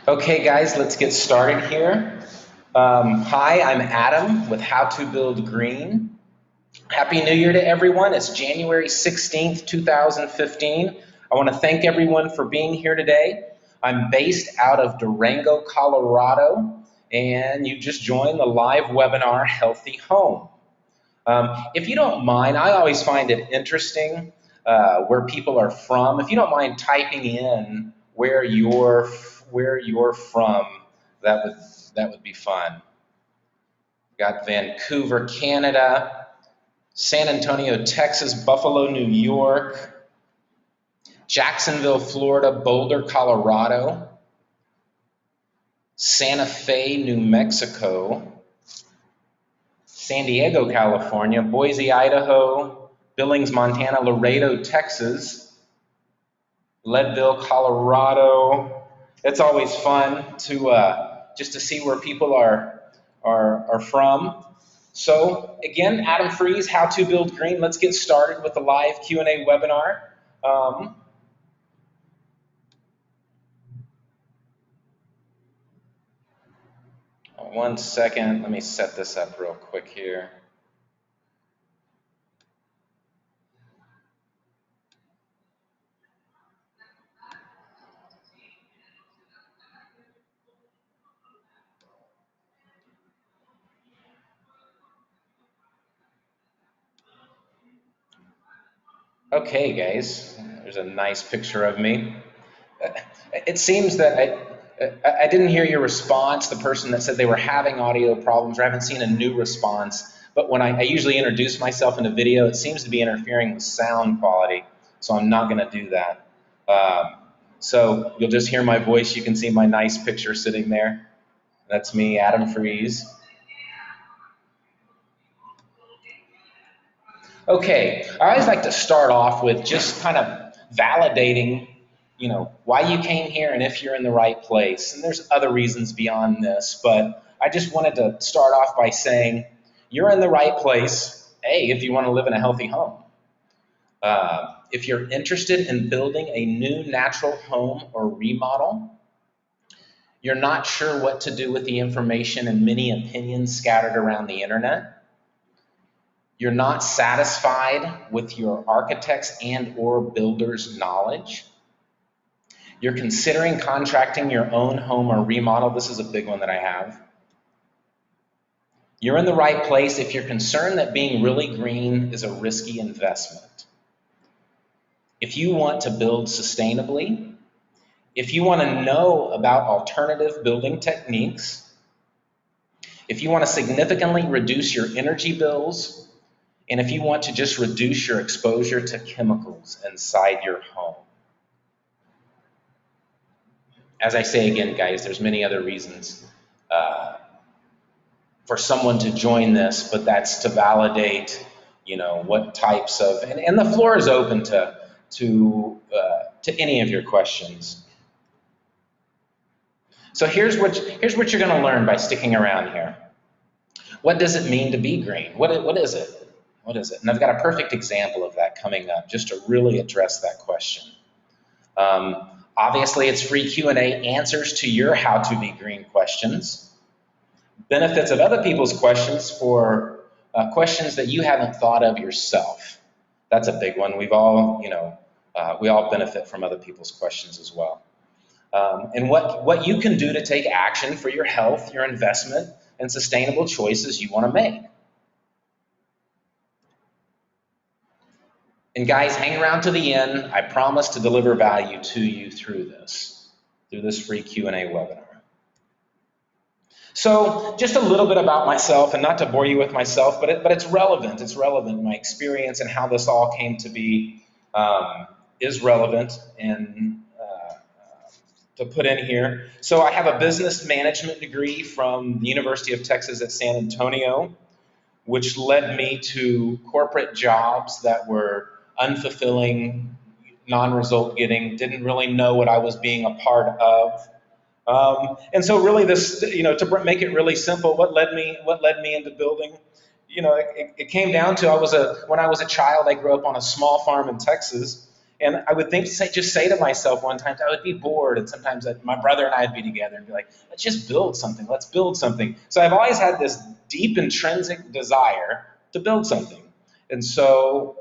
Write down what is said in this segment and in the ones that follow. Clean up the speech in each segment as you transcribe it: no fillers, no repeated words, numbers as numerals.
Okay, guys, let's get started here. Hi, I'm Adam with How to Build Green. Happy New Year to everyone. It's January 16th, 2015. I want to thank everyone for being here today. I'm based out of Durango, Colorado, and you just joined the live webinar, Healthy Home. If you don't mind, I always find it interesting where people are from. If you don't mind typing in where you're from, that would that would be fun. Got Vancouver, Canada, San Antonio, Texas, Buffalo, New York, Jacksonville, Florida, Boulder, Colorado, Santa Fe, New Mexico, San Diego, California, Boise, Idaho, Billings, Montana, Laredo, Texas, Leadville, Colorado. It's always fun to just to see where people are from. So again, Adam Freeze, How to Build Green. Let's get started with the live Q&A webinar. Um, One second, let me set this up real quick here. Okay, guys, there's a nice picture of me. It seems that I didn't hear your response, the person that said they were having audio problems, or I haven't seen a new response. But when I usually introduce myself in a video, it seems to be interfering with sound quality, so I'm not going to do that. So you'll just hear my voice. You can see my nice picture sitting there. That's me, Adam Freeze. Okay, I always like to start off with just kind of validating, why you came here and if you're in the right place. And there's other reasons beyond this, but I just wanted to start off by saying you're in the right place, A, if you want to live in a healthy home. If you're interested in building a new natural home or remodel, you're not sure what to do with the information and many opinions scattered around the internet, you're not satisfied with your architect's and or builder's knowledge, you're considering contracting your own home or remodel. This is a big one that I have. You're in the right place if you're concerned that being really green is a risky investment. If you want to build sustainably, if you want to know about alternative building techniques, if you want to significantly reduce your energy bills, and if you want to just reduce your exposure to chemicals inside your home. As I say again, guys, there's many other reasons for someone to join this, but that's to validate, what types of, and the floor is open to any of your questions. So here's what you're going to learn by sticking around here. What does it mean to be green? What is it? What is it? And I've got a perfect example of that coming up just to really address that question. Obviously, it's free Q&A, answers to your how to be green questions, benefits of other people's questions for questions that you haven't thought of yourself. That's a big one. We all benefit from other people's questions as well. And what you can do to take action for your health, your investment, and sustainable choices you want to make. And guys, hang around to the end. I promise to deliver value to you through this free Q&A webinar. So just a little bit about myself, and not to bore you with myself, but it's relevant. It's relevant. My experience and how this all came to be is relevant and to put in here. So I have a business management degree from the University of Texas at San Antonio, which led me to corporate jobs that were unfulfilling, non-result getting, didn't really know what I was being a part of. And so really this, to make it really simple, what led me into building, it came down to when I was a child, I grew up on a small farm in Texas, And I would just say to myself one time, I would be bored, and sometimes my brother and I'd be together and be like, let's just build something, let's build something. So I've always had this deep intrinsic desire to build something. And so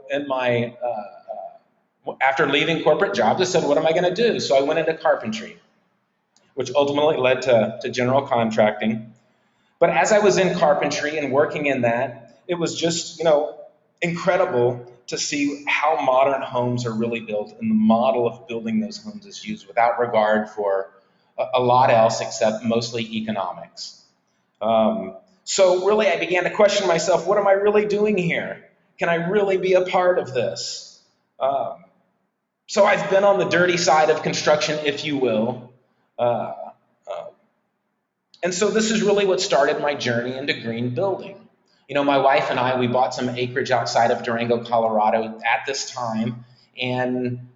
after leaving corporate jobs, I said, what am I going to do? So I went into carpentry, which ultimately led to general contracting. But as I was in carpentry and working in that, it was just, incredible to see how modern homes are really built, and the model of building those homes is used without regard for a lot else except mostly economics. So really I began to question myself, what am I really doing here? Can I really be a part of this? So I've been on the dirty side of construction, if you will. Uh, uh, and so this is really what started my journey into green building. My wife and I, we bought some acreage outside of Durango, Colorado at this time. And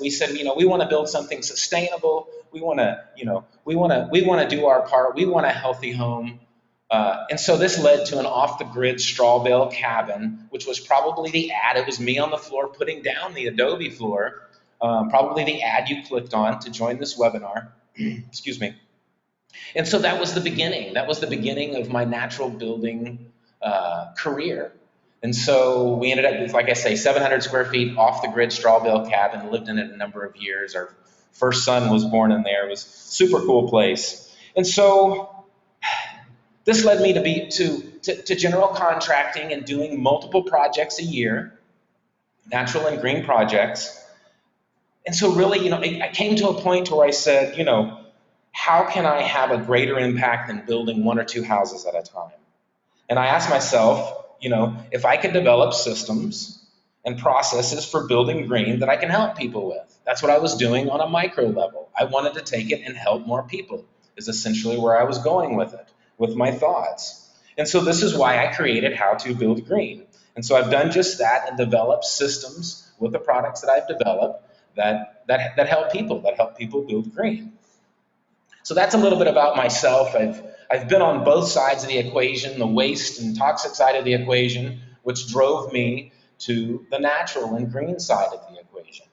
we said, we want to build something sustainable. We want to do our part. We want a healthy home. And so this led to an off-the-grid straw bale cabin, which was probably the ad. It was me on the floor putting down the Adobe floor, probably the ad you clicked on to join this webinar. Excuse me. And so that was the beginning. That was the beginning of my natural building career. And so we ended up with, like I say, 700 square feet off-the-grid straw bale cabin, lived in it a number of years. Our first son was born in there. It was a super cool place. And so this led me to general contracting and doing multiple projects a year, natural and green projects. And so really, I came to a point where I said, how can I have a greater impact than building one or two houses at a time? And I asked myself, if I could develop systems and processes for building green that I can help people with. That's what I was doing on a micro level. I wanted to take it and help more people, is essentially where I was going with it, with my thoughts. And so this is why I created How to Build Green. And so I've done just that and developed systems with the products that I've developed that help people build green. So that's a little bit about myself. I've been on both sides of the equation, the waste and toxic side of the equation, which drove me to the natural and green side of the equation.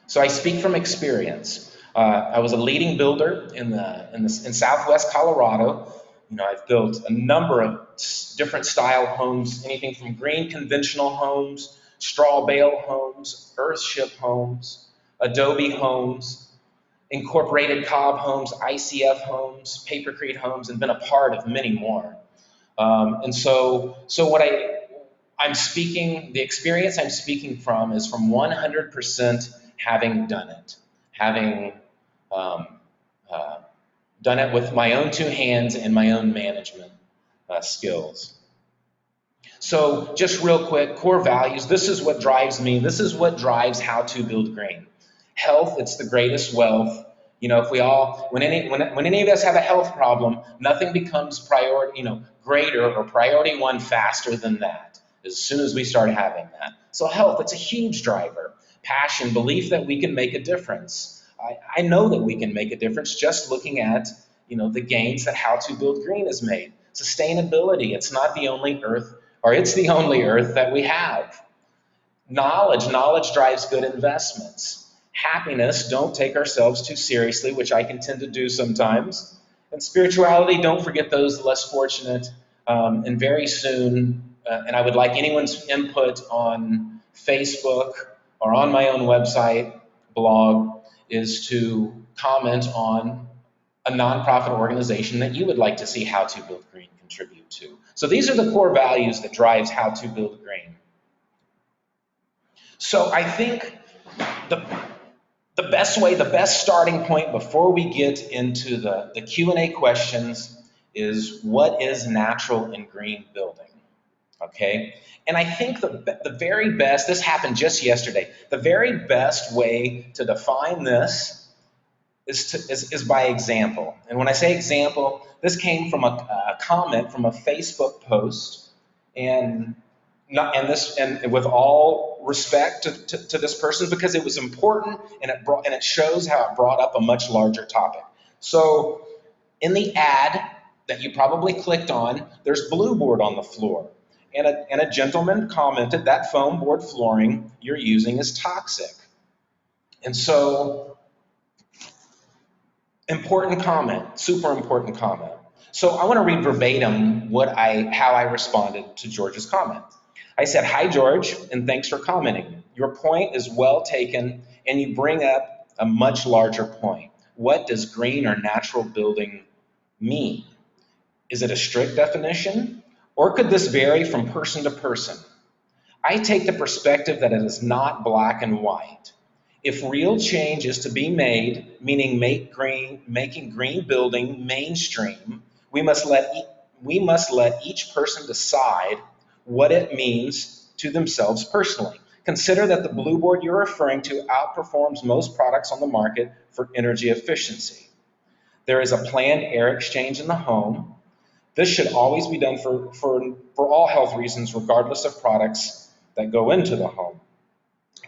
So I speak from experience. I was a leading builder in Southwest Colorado. I've built a number of different style homes, anything from green conventional homes, straw bale homes, earthship homes, Adobe homes, incorporated cob homes, ICF homes, papercrete homes, and been a part of many more. And so what I'm speaking, the experience I'm speaking from is from 100% having done it, having done it with my own two hands and my own management skills. So just real quick, core values. This is what drives me. This is what drives How to Build Green. Health, it's the greatest wealth. If we all, when any of us have a health problem, nothing becomes greater or priority one faster than that, as soon as we start having that. So health, it's a huge driver. Passion, belief that we can make a difference. I know that we can make a difference just looking at, the gains that How to Build Green has made. Sustainability, it's not the only earth, or it's the only earth that we have. Knowledge drives good investments. Happiness, don't take ourselves too seriously, which I can tend to do sometimes. And spirituality, don't forget those less fortunate. And very soon, and I would like anyone's input on Facebook or on my own website, blog, is to comment on a nonprofit organization that you would like to see How to Build Green contribute to. So these are the core values that drives How to Build Green. So I think the best starting point before we get into the Q&A questions is, what is natural and green building? Okay? And I think the very best, this happened just yesterday, the very best way to define this is by example. And when I say example, this came from a comment from a Facebook post, and with all respect to this person, because it was important, and it shows how it brought up a much larger topic. So in the ad that you probably clicked on, there's Blueboard on the floor. And a gentleman commented that foam board flooring you're using is toxic. And so, important comment, super important comment. So I want to read verbatim how I responded to George's comment. I said, "Hi, George, and thanks for commenting. Your point is well taken, and you bring up a much larger point. What does green or natural building mean? Is it a strict definition, or could this vary from person to person? I take the perspective that it is not black and white. If real change is to be made, meaning making green building mainstream, we must let each person decide what it means to themselves personally. Consider that the blue board you're referring to outperforms most products on the market for energy efficiency. There is a planned air exchange in the home. This should always be done for all health reasons, regardless of products that go into the home.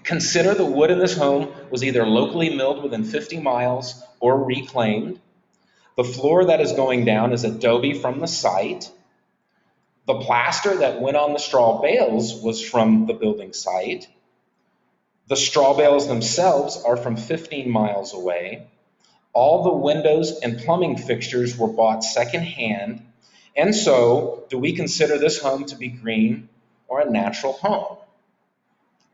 Consider the wood in this home was either locally milled within 50 miles or reclaimed. The floor that is going down is adobe from the site. The plaster that went on the straw bales was from the building site. The straw bales themselves are from 15 miles away. All the windows and plumbing fixtures were bought secondhand. And so, do we consider this home to be green or a natural home?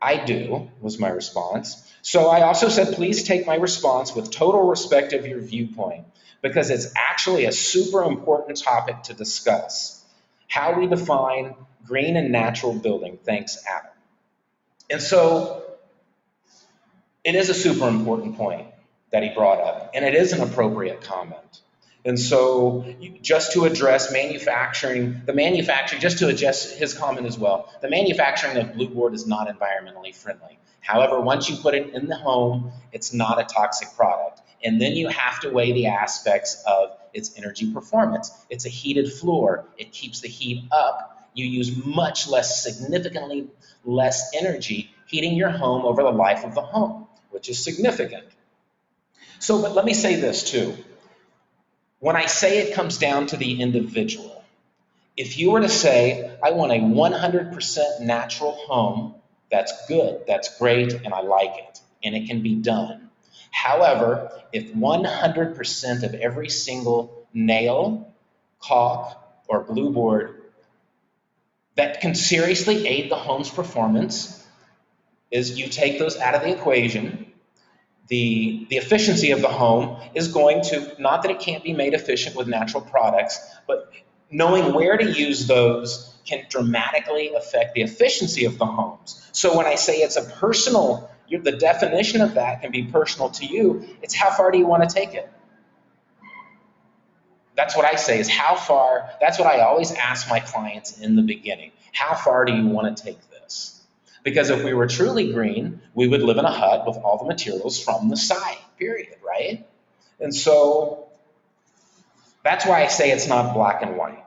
I do, was my response. So I also said, please take my response with total respect of your viewpoint, because it's actually a super important topic to discuss. How we define green and natural building. Thanks, Adam. And so it is a super important point that he brought up, and it is an appropriate comment. And so just to address just to address his comment as well, the manufacturing of blue board is not environmentally friendly. However, once you put it in the home, it's not a toxic product. And then you have to weigh the aspects of its energy performance. It's a heated floor. It keeps the heat up. You use significantly less energy heating your home over the life of the home, which is significant. So, but let me say this too. When I say it comes down to the individual, if you were to say, I want a 100% natural home, that's good, that's great, and I like it, and it can be done. However, if 100% of every single nail, caulk, or blue board that can seriously aid the home's performance is you take those out of the equation, the efficiency of the home is going to, not that it can't be made efficient with natural products, but knowing where to use those can dramatically affect the efficiency of the homes. So when I say it's a personal, the definition of that can be personal to you, it's how far do you want to take it? That's what I say is how far, that's what I always ask my clients in the beginning. How far do you want to take this? Because if we were truly green, we would live in a hut with all the materials from the site, period, right? And so that's why I say it's not black and white.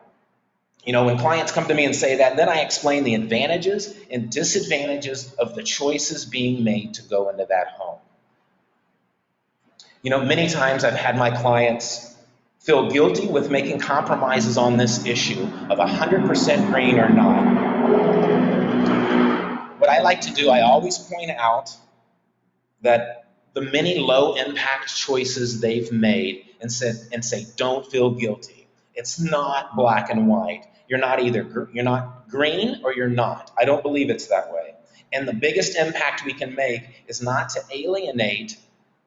You know, when clients come to me and say that, then I explain the advantages and disadvantages of the choices being made to go into that home. You know, many times I've had my clients feel guilty with making compromises on this issue of 100% green or not. What I like to do, I always point out that the many low impact choices they've made and say, don't feel guilty. It's not black and white. You're not green or you're not. I don't believe it's that way. And the biggest impact we can make is not to alienate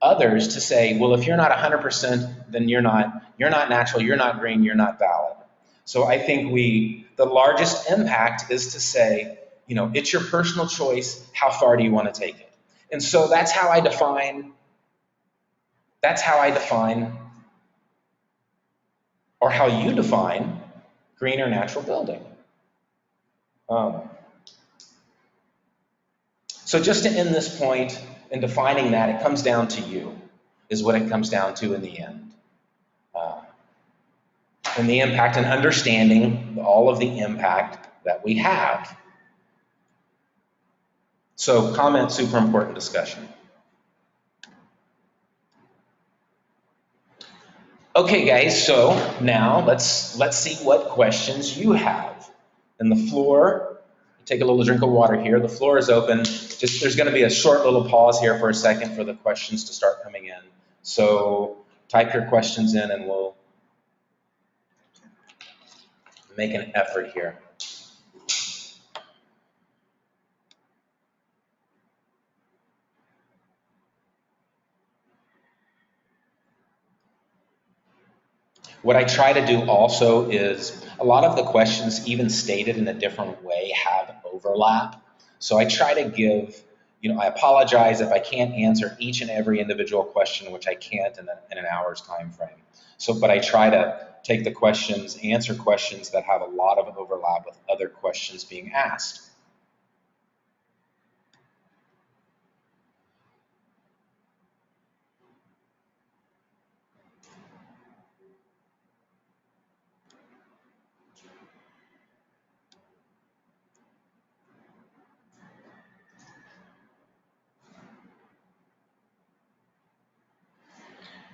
others to say, well, if you're not 100%, then you're not natural, you're not green, you're not valid. So I think the largest impact is to say, you know, it's your personal choice. How far do you want to take it? And so that's how I define, or how you define green or natural building. So just to end this point in defining that, it comes down to you, is what it comes down to in the end. And the impact and understanding all of the impact that we have. So comment, super important discussion. Okay, guys, so now let's see what questions you have. And the floor, take a little drink of water here. The floor is open. Just there's going to be a short little pause here for a second for the questions to start coming in. So type your questions in and we'll make an effort here. What I try to do also is a lot of the questions, even stated in a different way, have overlap. So I try to give, I apologize if I can't answer each and every individual question, which I can't in an hour's time frame. So, but I try to take the questions, answer questions that have a lot of overlap with other questions being asked.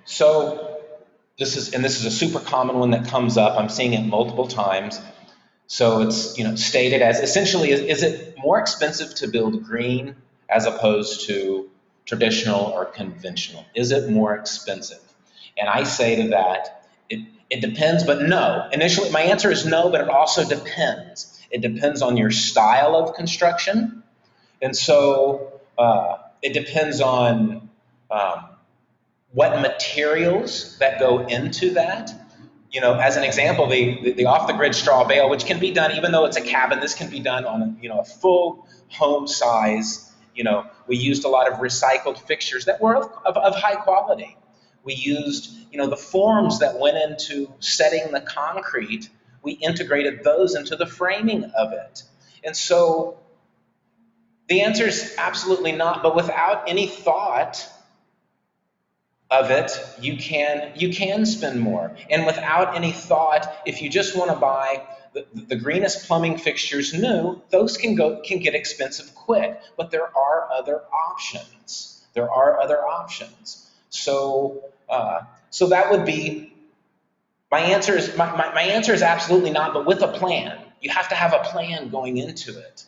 So this is a super common one that comes up. I'm seeing it multiple times. So it's stated as essentially, is it more expensive to build green as opposed to traditional or conventional? Is it more expensive? And I say to that, it depends, but no. Initially, my answer is no, but it also depends. It depends on your style of construction. And so it depends on what materials that go into that. As an example, the off-the-grid straw bale, which can be done, even though it's a cabin, this can be done on a full home size. We used a lot of recycled fixtures that were of high quality. We used, the forms that went into setting the concrete. We integrated those into the framing of it. And so the answer is absolutely not, but without any thought of it, you can spend more. And without any thought, if you just want to buy the greenest plumbing fixtures new, those can get expensive quick. But there are other options. There are other options. So so that would be my answer. My answer is absolutely not, but with a plan. You have to have a plan going into it.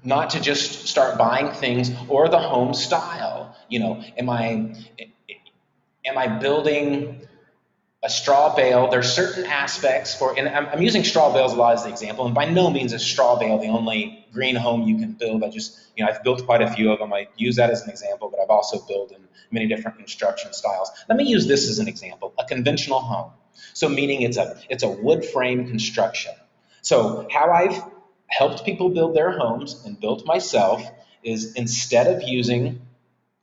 Not to just start buying things or the home style. Am I building a straw bale? There's certain aspects and I'm using straw bales a lot as the example, and by no means is straw bale the only green home you can build. I've built quite a few of them. I use that as an example, but I've also built in many different construction styles. Let me use this as an example, a conventional home. So meaning it's a wood frame construction. So how I've helped people build their homes and built myself is instead of using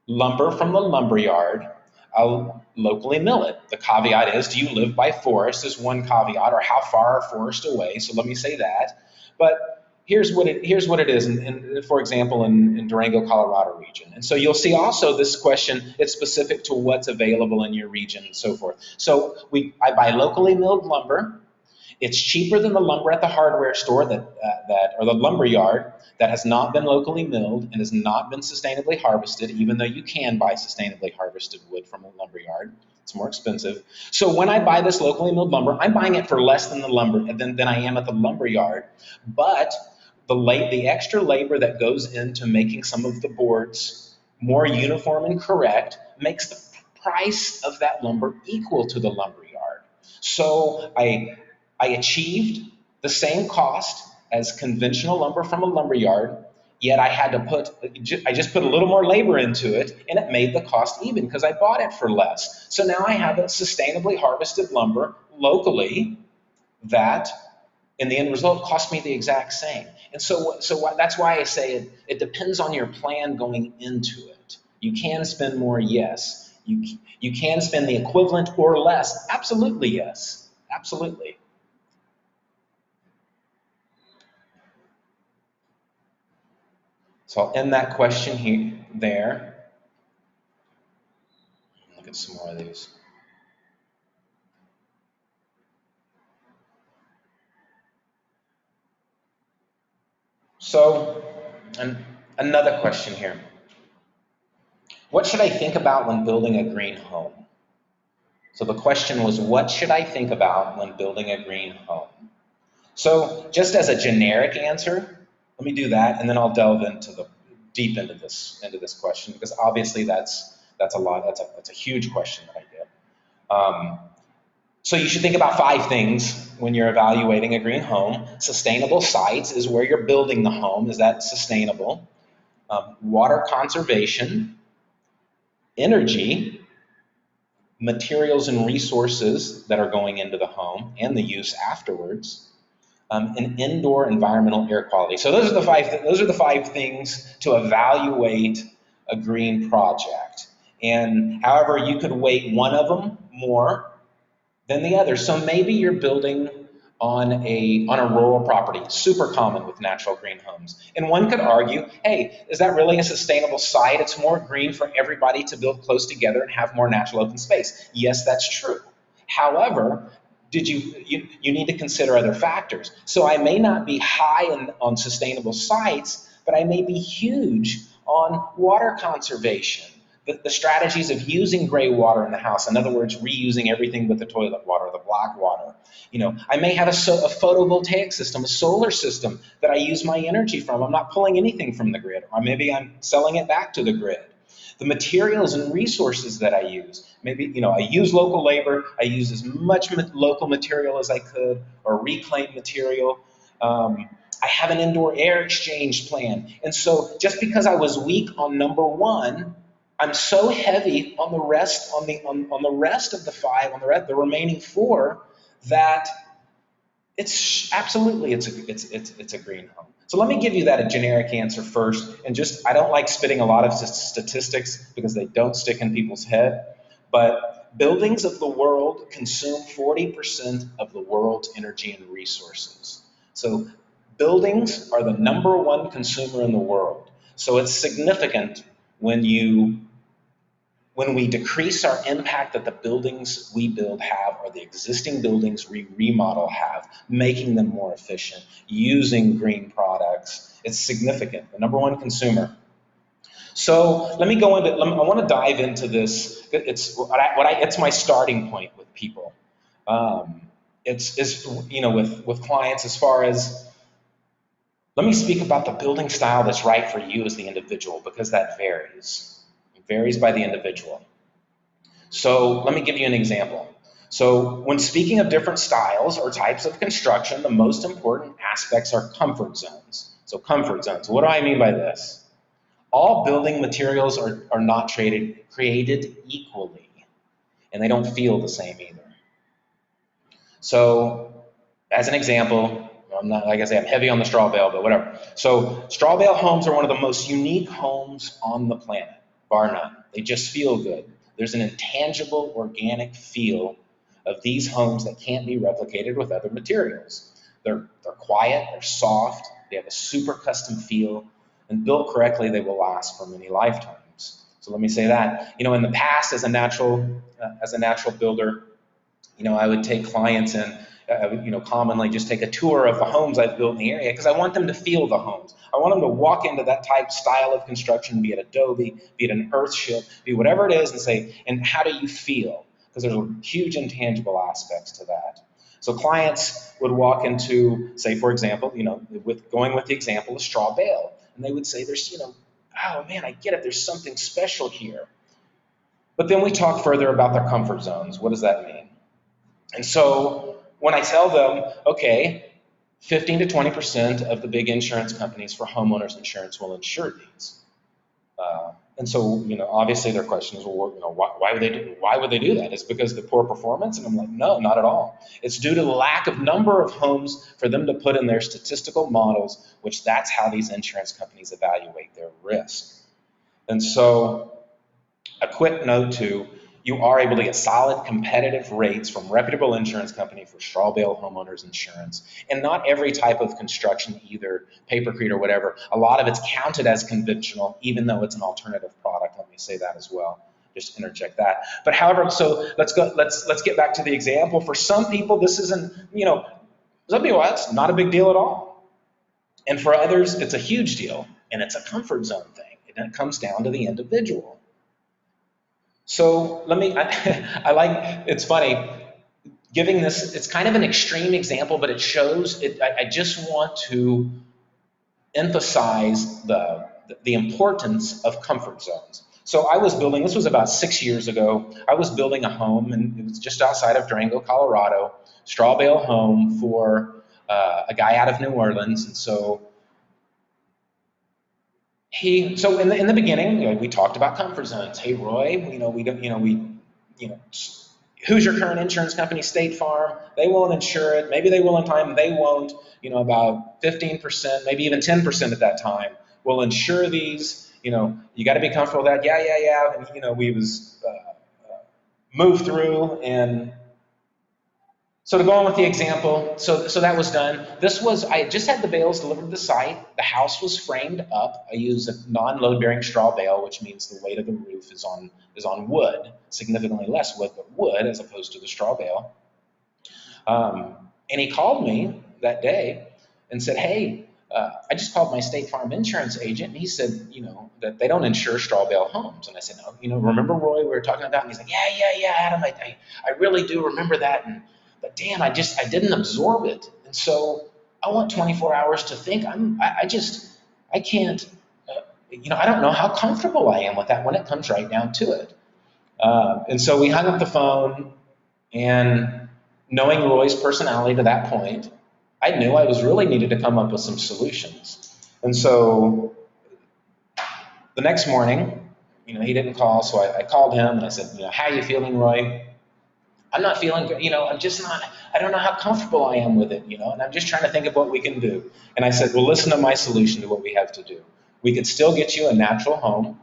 lumber from the lumberyard, I'll locally mill it. The caveat is, do you live by forest is one caveat, or how far are forests away? So let me say that. But here's what it is, for example, in Durango, Colorado region. And so you'll see also this question, it's specific to what's available in your region and so forth. So I buy locally milled lumber. It's cheaper than the lumber at the hardware store or the lumber yard that has not been locally milled and has not been sustainably harvested, even though you can buy sustainably harvested wood from a lumber yard. It's more expensive. So when I buy this locally milled lumber, I'm buying it for less than than I am at the lumber yard. But the extra labor that goes into making some of the boards more uniform and correct makes the price of that lumber equal to the lumber yard. So I achieved the same cost as conventional lumber from a lumber yard, yet I just put a little more labor into it, and it made the cost even because I bought it for less. So now I have a sustainably harvested lumber locally that, in the end result, cost me the exact same. And so that's why I say it depends on your plan going into it. You can spend more, yes. You can spend the equivalent or less, absolutely yes, absolutely. So I'll end that question there. Look at some more of these. So, another question here. What should I think about when building a green home? So the question was, what should I think about when building a green home? So just as a generic answer, let me do that, and then I'll delve into the deep into this question, because obviously that's a lot. That's a huge question that I get. So you should think about 5 things when you're evaluating a green home. Sustainable sites is where you're building the home. Is that sustainable? Water conservation, energy, materials and resources that are going into the home and the use afterwards, and indoor environmental air quality. So those are the five things to evaluate a green project. And however, you could weight one of them more than the other. So maybe you're building on a rural property, super common with natural green homes. And one could argue, hey, is that really a sustainable site? It's more green for everybody to build close together and have more natural open space. Yes, that's true. However, you need to consider other factors. So I may not be high on sustainable sites, but I may be huge on water conservation. The strategies of using gray water in the house, in other words, reusing everything but the toilet water, the black water. I may have a photovoltaic system, a solar system that I use my energy from. I'm not pulling anything from the grid, or maybe I'm selling it back to the grid. The materials and resources that I use, maybe, I use local labor, I use as much local material as I could, or reclaimed material. I have an indoor air exchange plan. And so just because I was weak on number one, I'm so heavy on the rest, on the rest of the 5, the remaining 4, that it's absolutely it's a green home. So let me give you that a generic answer first, and I don't like spitting a lot of statistics because they don't stick in people's head, but buildings of the world consume 40% of the world's energy and resources. So buildings are the number 1 consumer in the world. So it's significant when we decrease our impact that the buildings we build have, or the existing buildings we remodel have, making them more efficient, using green products. It's significant, the number 1 consumer. So let me go into, I want to dive into this. It's my starting point with people. With clients, as far as, let me speak about the building style that's right for you as the individual, because that varies. It varies by the individual. So let me give you an example. So when speaking of different styles or types of construction, the most important aspects are comfort zones. So comfort zones, what do I mean by this? All building materials are not created equally, and they don't feel the same either. So as an example, I'm not, like I say, I'm heavy on the straw bale, but whatever. So straw bale homes are one of the most unique homes on the planet, bar none. They just feel good. There's an intangible, organic feel of these homes that can't be replicated with other materials. They're quiet, they're soft, they have a super custom feel, and built correctly, they will last for many lifetimes. So let me say that. In the past, as a natural builder, I would take clients in. I would, commonly just take a tour of the homes I've built in the area, because I want them to feel the homes. I want them to walk into that style of construction, be it adobe, be it an earthship, be whatever it is, and say, and how do you feel? Because there's huge intangible aspects to that. So clients would walk into, say, for example, going with the example of straw bale, and they would say, there's, oh man, I get it, there's something special here. But then we talk further about their comfort zones. What does that mean? And so when I tell them, okay, 15 to 20% of the big insurance companies for homeowners insurance will insure these. And so, obviously their question is, well, why would they do that? Is it because of the poor performance? And I'm like, no, not at all. It's due to the lack of number of homes for them to put in their statistical models, which that's how these insurance companies evaluate their risk. And so a quick note too, you are able to get solid competitive rates from reputable insurance company for straw bale homeowners insurance. And not every type of construction, either papercrete or whatever, a lot of it's counted as conventional, even though it's an alternative product. Let me say that as well. Just interject that. But however, so let's get back to the example. For some people, this isn't, some people, that's not a big deal at all. And for others, it's a huge deal, and it's a comfort zone thing. And it comes down to the individual. So I like, it's funny, giving this, it's kind of an extreme example, but it shows, I just want to emphasize the importance of comfort zones. So I was building, this was about 6 years ago, I was building a home, and it was just outside of Durango, Colorado, straw bale home for a guy out of New Orleans. And so in the beginning, we talked about comfort zones. Hey, Roy, we don't, you know, who's your current insurance company? State Farm. They won't insure it. Maybe they will in time. They won't. About 15%, maybe even 10% at that time will insure these. You got to be comfortable with that. Yeah, yeah, yeah. And we was moved through. And so to go on with the example, so that was done. I just had the bales delivered to the site. The house was framed up. I used a non-load bearing straw bale, which means the weight of the roof is on wood, significantly less wood, but wood as opposed to the straw bale. And he called me that day and said, hey, I just called my State Farm insurance agent, and he said, that they don't insure straw bale homes. And I said, no, remember Roy, we were talking about? And he's like, yeah, Adam, I really do remember that. But damn, I didn't absorb it. And so I want 24 hours to think. I can't, I don't know how comfortable I am with that when it comes right down to it. And so we hung up the phone, and knowing Roy's personality to that point, I knew I was really needed to come up with some solutions. And so the next morning, he didn't call, so I called him and I said, how are you feeling, Roy? I'm not feeling good, I'm just not, I don't know how comfortable I am with it, and I'm just trying to think of what we can do. And I said, well, listen to my solution to what we have to do. We can still get you a natural home.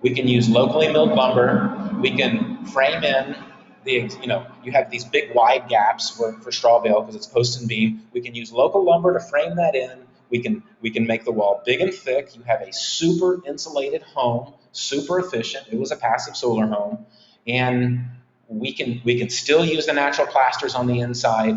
We can use locally milled lumber. We can frame in you have these big wide gaps for straw bale because it's post and beam. We can use local lumber to frame that in. We can make the wall big and thick. You have a super insulated home, super efficient. It was a passive solar home. And we can still use the natural plasters on the inside.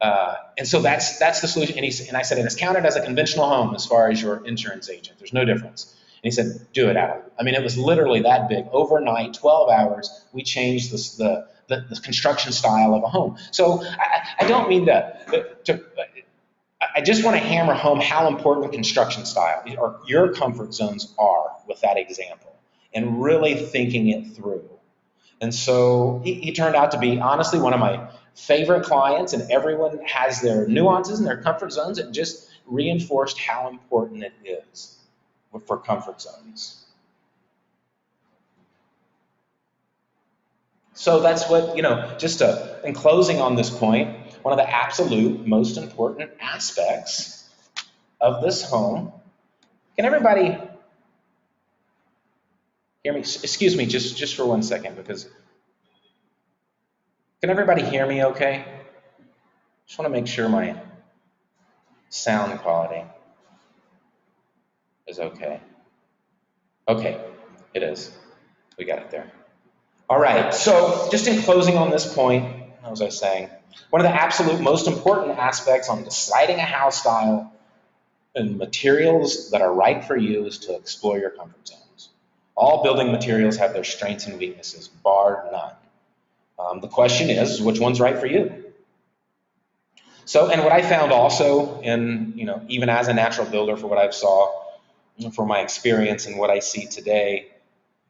And so that's the solution. And I said, and it's counted as a conventional home as far as your insurance agent. There's no difference. And he said, do it, Adam. I mean, it was literally that big. Overnight, 12 hours, we changed the construction style of a home. So I don't mean I just want to hammer home how important construction style or your comfort zones are with that example and really thinking it through. And so he turned out to be, honestly, one of my favorite clients, and everyone has their nuances and their comfort zones. It just reinforced how important it is for comfort zones. So that's what, in closing on this point, one of the absolute most important aspects of this home. Can everybody hear me? Excuse me, just for 1 second, because can everybody hear me okay? Just want to make sure my sound quality is okay. Okay, it is. We got it there. All right, so just in closing on this point, what was I saying? One of the absolute most important aspects on deciding a house style and materials that are right for you is to explore your comfort zones. All building materials have their strengths and weaknesses, bar none. The question is, which one's right for you? So, and what I found also in, even as a natural builder for what I've saw, for my experience and what I see today,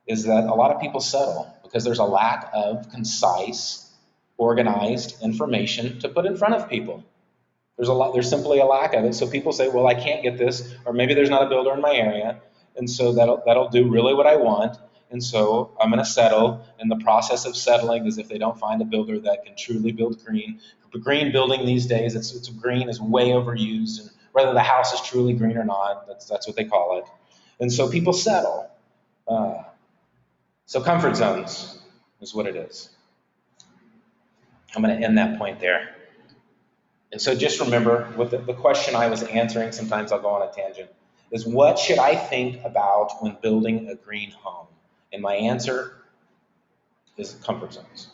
is that a lot of people settle because there's a lack of concise, organized information to put in front of people. There's simply a lack of it. So people say, well, I can't get this, or maybe there's not a builder in my area, and so that'll do really what I want, and so I'm going to settle. And the process of settling is if they don't find a builder that can truly build green. Green building these days, it's green is way overused, and whether the house is truly green or not, that's what they call it. And so people settle. So comfort zones is what it is. I'm going to end that point there. And so just remember, with the question I was answering, sometimes I'll go on a tangent, is what should I think about when building a green home? And my answer is comfort zones,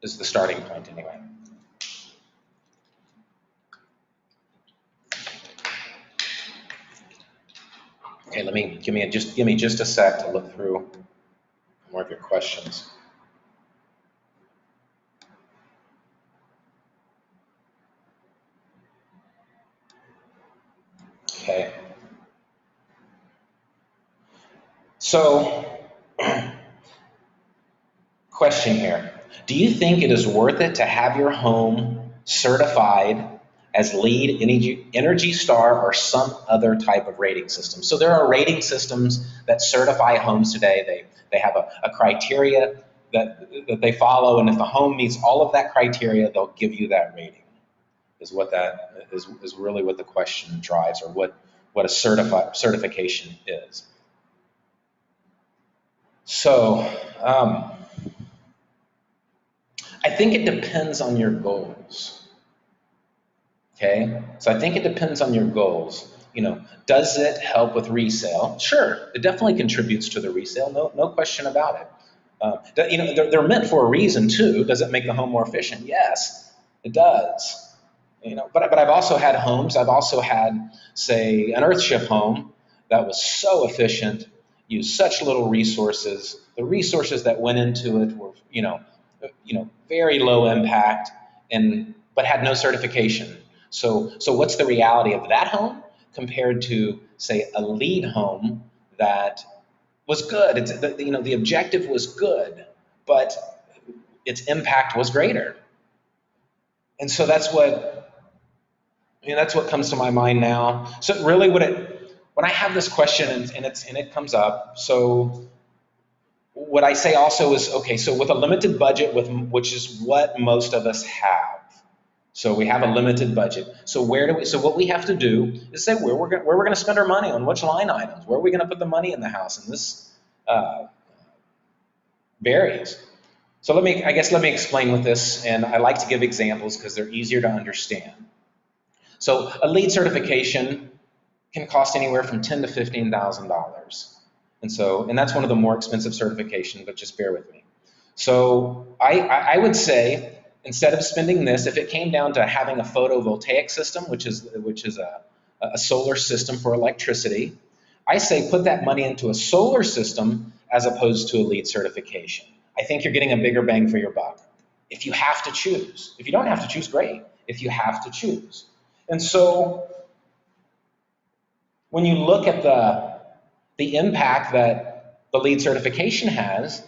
is the starting point anyway. Okay, give me just a sec to look through more of your questions. Okay. So, question here. Do you think it is worth it to have your home certified as LEED, Energy Star, or some other type of rating system? So there are rating systems that certify homes today. They have a criteria that they follow, and if the home meets all of that criteria, they'll give you that rating. Is what that is really what the question drives, or what a certification is. So I think it depends on your goals. Okay, so I think it depends on your goals. Does it help with resale? Sure, it definitely contributes to the resale. No question about it. They're meant for a reason too. Does it make the home more efficient? Yes, it does. But I've also had homes. I've also had, say, an Earthship home that was so efficient, used such little resources. The resources that went into it were, very low impact, but had no certification. So what's the reality of that home compared to, say, a LEED home that was good? The objective was good, but its impact was greater. And so that's what comes to my mind now. So really, when I have this question and it comes up, so what I say also is, okay, so with a limited budget, which is what most of us have. So we have a limited budget. So what we have to do is say where we're going to spend our money, on which line items, where are we going to put the money in the house, and this varies. So let me explain with this, and I like to give examples because they're easier to understand. So a LEED certification can cost anywhere from $10,000 to $15,000. And that's one of the more expensive certifications, but just bear with me. So I would say, instead of spending this, if it came down to having a photovoltaic system, which is a solar system for electricity, I say put that money into a solar system as opposed to a LEED certification. I think you're getting a bigger bang for your buck. If you have to choose. If you don't have to choose, great. If you have to choose. And so when you look at the impact that the LEED certification has,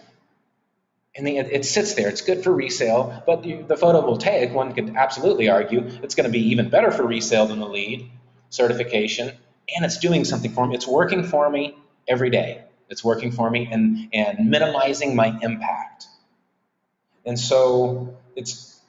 and it sits there, it's good for resale, but the photovoltaic, one could absolutely argue it's going to be even better for resale than the LEED certification, and it's doing something for me. It's working for me every day. It's working for me and minimizing my impact. And so it's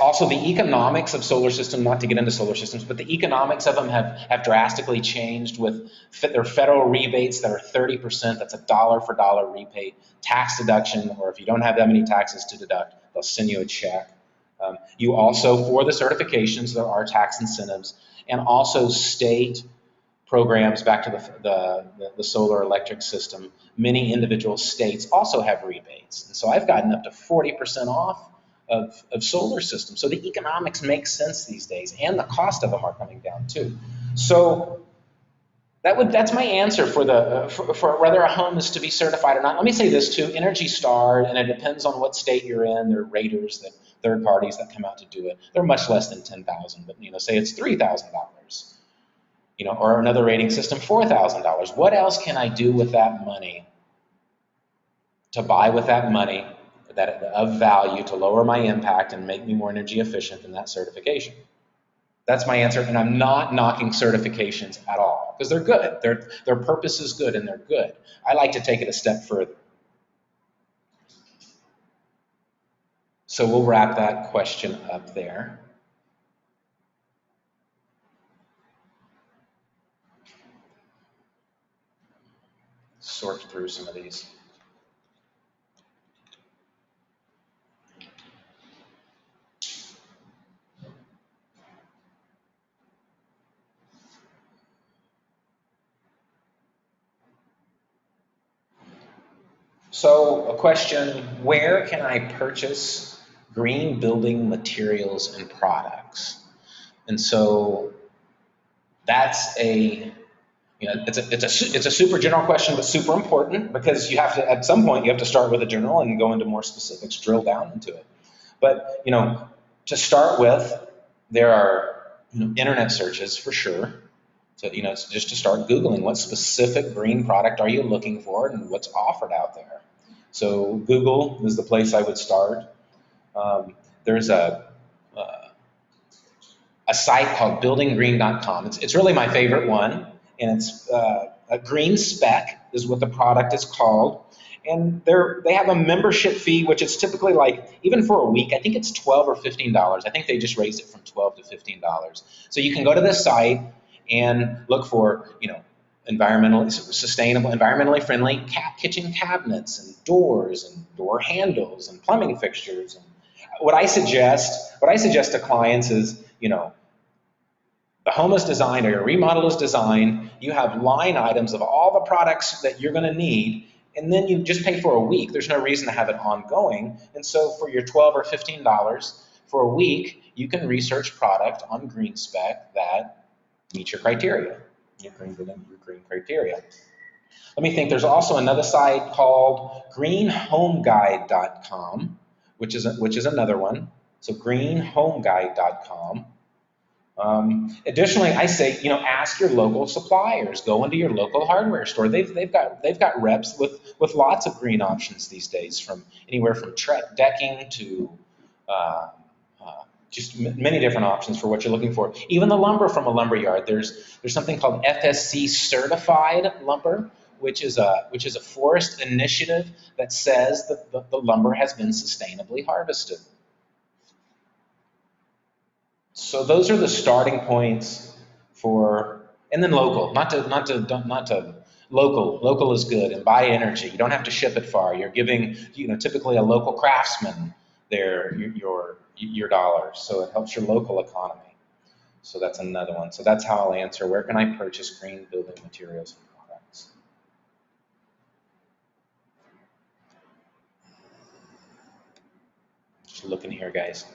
also the economics of solar systems, not to get into solar systems, but the economics of them have drastically changed with their federal rebates that are 30%. That's a dollar for dollar rebate, tax deduction, or if you don't have that many taxes to deduct, they'll send you a check. You also, for the certifications, there are tax incentives, and also state programs back to the solar electric system. Many individual states also have rebates. And so I've gotten up to 40% off of solar systems. So the economics make sense these days, and the cost of them are coming down too. So that's my answer for whether a home is to be certified or not. Let me say this too: Energy Star, and it depends on what state you're in. There are raters, that third parties that come out to do it. They're much less than $10,000, but say it's $3,000. Or another rating system, $4,000. What else can I do with that money to buy with that money that of value to lower my impact and make me more energy efficient than that certification? That's my answer, and I'm not knocking certifications at all, because they're good. Their purpose is good, and they're good. I like to take it a step further. So we'll wrap that question up there. Sort through some of these. So a question: where can I purchase green building materials and products? And so that's It's a super general question, but super important because you have to, at some point, you have to start with a general and go into more specifics, drill down into it. But, to start with, there are, internet searches for sure. So, it's just to start Googling what specific green product are you looking for and what's offered out there. So Google is the place I would start. There's a site called buildinggreen.com. It's really my favorite one, and it's a green spec is what the product is called. And they have a membership fee, which is typically like, even for a week, I think it's $12 or $15. I think they just raised it from $12 to $15. So you can go to this site and look for, environmentally sustainable, environmentally friendly kitchen cabinets and doors and door handles and plumbing fixtures. And what I suggest to clients is, the home is designed or your remodel is designed, you have line items of all the products that you're going to need, and then you just pay for a week. There's no reason to have it ongoing. And so for your $12 or $15 for a week, you can research product on GreenSpec that meets your criteria, your green criteria. Let me think. There's also another site called greenhomeguide.com, which is another one. So greenhomeguide.com. Additionally, I say, ask your local suppliers. Go into your local hardware store. They've got reps with lots of green options these days, from anywhere from decking to just many different options for what you're looking for. Even the lumber from a lumber yard. There's something called FSC certified lumber, which is a forest initiative that says that the lumber has been sustainably harvested. So those are the starting points and then local, not to local. Local is good, and buy energy. You don't have to ship it far. You're giving, typically a local craftsman your dollars, so it helps your local economy. So that's another one. So that's how I'll answer. Where can I purchase green building materials and products? Just looking here, guys.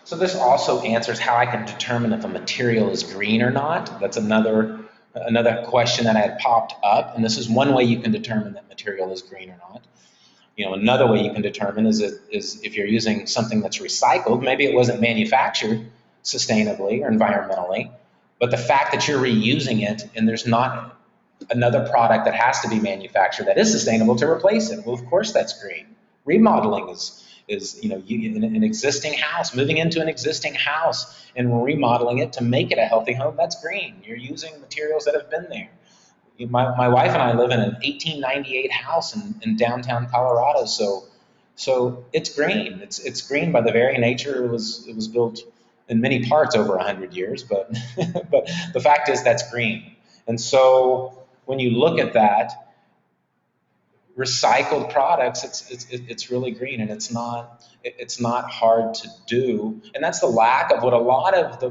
So this also answers how I can determine if a material is green or not. That's another question that had popped up, and this is one way you can determine that material is green or not. Another way you can determine is if you're using something that's recycled. Maybe it wasn't manufactured sustainably or environmentally, but the fact that you're reusing it and there's not another product that has to be manufactured that is sustainable to replace it. Well, of course that's green. Remodeling is an existing house, moving into an existing house and remodeling it to make it a healthy home. That's green. You're using materials that have been there. My wife and I live in an 1898 house in downtown Colorado, so it's green. It's green by the very nature. It was built in many parts over 100 years, but but the fact is that's green. And so when you look at that, recycled products, it's really green, and it's not hard to do. And that's the lack of what a lot of the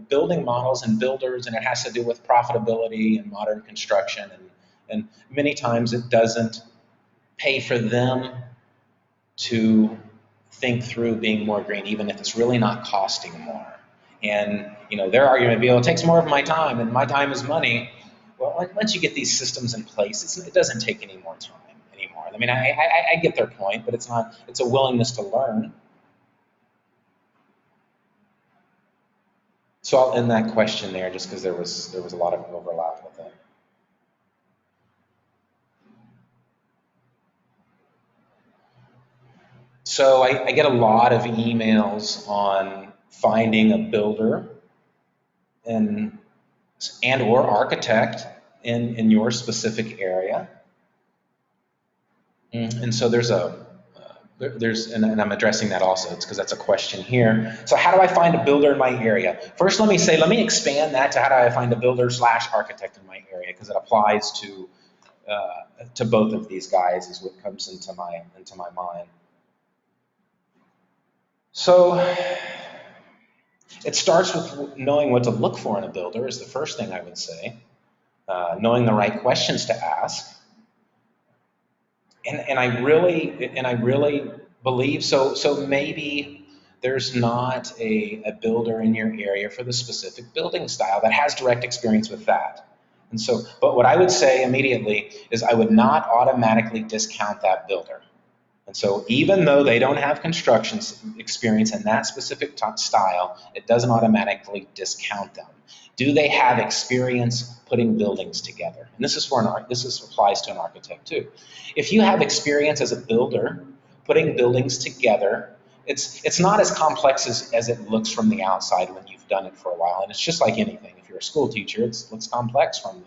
building models and builders, and it has to do with profitability and modern construction, and many times it doesn't pay for them to think through being more green, even if it's really not costing more. And their argument would be, well, it takes more of my time, and my time is money. Well, once you get these systems in place, it doesn't take any more time anymore. I mean, I get their point, but it's a willingness to learn. So I'll end that question there, just because there was a lot of overlap with it. So I get a lot of emails on finding a builder and or architect in your specific area. And so and I'm addressing that also. It's because that's a question here. So how do I find a builder in my area? First, let me expand that to how do I find a builder / architect in my area, because it applies to both of these guys is what comes into my mind. So it starts with knowing what to look for in a builder is the first thing I would say. knowing the right questions to ask. And I really believe so. So maybe there's not a builder in your area for the specific building style that has direct experience with that. And so, but what I would say immediately is I would not automatically discount that builder. And so even though they don't have construction experience in that specific style, it doesn't automatically discount them. Do they have experience putting buildings together? And this is applies to an architect too. If you have experience as a builder putting buildings together, it's not as complex as it looks from the outside when you've done it for a while. And it's just like anything. If you're a school teacher, it looks complex from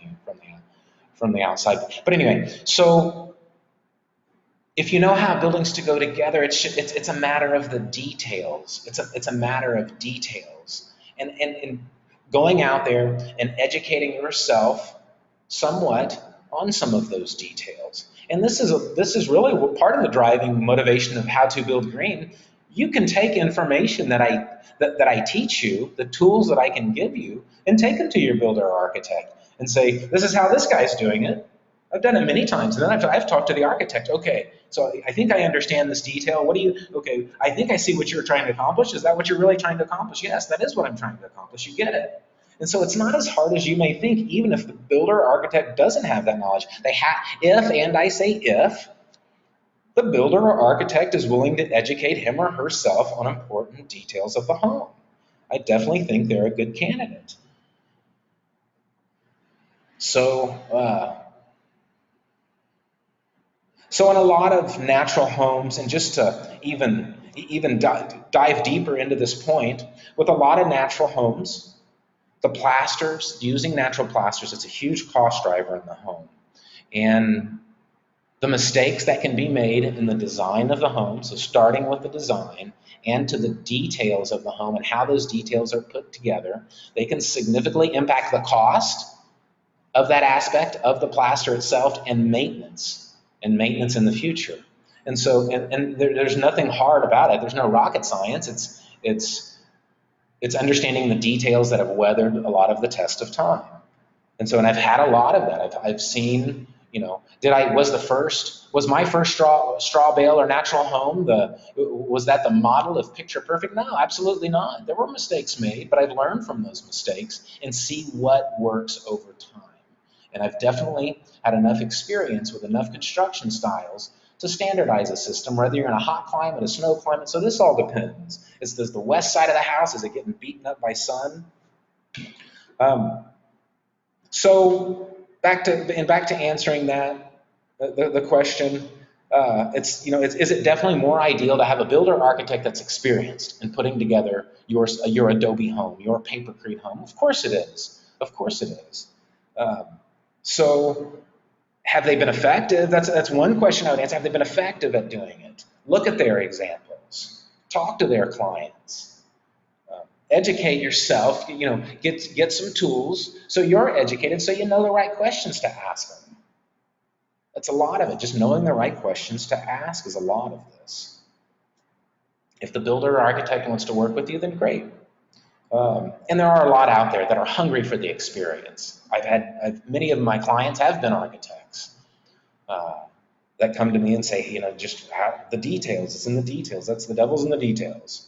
the outside. But anyway, so if you know how buildings to go together, it's a matter of the details. It's a matter of details. And going out there and educating yourself somewhat on some of those details. And this is really part of the driving motivation of how to build green. You can take information that I teach you, the tools that I can give you, and take them to your builder or architect and say, this is how this guy's doing it. I've done it many times, and then I've talked to the architect. Okay, so I think I understand this detail. Okay, I think I see what you're trying to accomplish. Is that what you're really trying to accomplish? Yes, that is what I'm trying to accomplish. You get it. And so it's not as hard as you may think, even if the builder or architect doesn't have that knowledge. If the builder or architect is willing to educate him or herself on important details of the home. I definitely think they're a good candidate. So in a lot of natural homes, and just to even dive deeper into this point, with a lot of natural homes, the plasters, using natural plasters, it's a huge cost driver in the home. And the mistakes that can be made in the design of the home, so starting with the design and to the details of the home and how those details are put together, they can significantly impact the cost of that aspect of the plaster itself and maintenance in the future. And so, there's nothing hard about it. There's no rocket science. It's understanding the details that have weathered a lot of the test of time. And so, and I've had a lot of that. I've seen, was my first straw bale or natural home, was that the model of picture perfect? No, absolutely not. There were mistakes made, but I've learned from those mistakes and see what works over time. And I've definitely had enough experience with enough construction styles to standardize a system, whether you're in a hot climate, a snow climate. So this all depends. Is the west side of the house, is it getting beaten up by sun? So back to answering that, the question, is it definitely more ideal to have a builder or architect that's experienced in putting together your Adobe home, your Papercrete home? Of course it is. Of course it is. So have they been effective? That's one question I would answer. Have they been effective at doing it? Look at their examples. Talk to their clients. Educate yourself. Get some tools so you're educated, so you know the right questions to ask them. That's a lot of it. Just knowing the right questions to ask is a lot of this. If the builder or architect wants to work with you, then great. And there are a lot out there that are hungry for the experience. Many of my clients have been architects that come to me and say, just the details. It's in the details. That's the devil's in the details.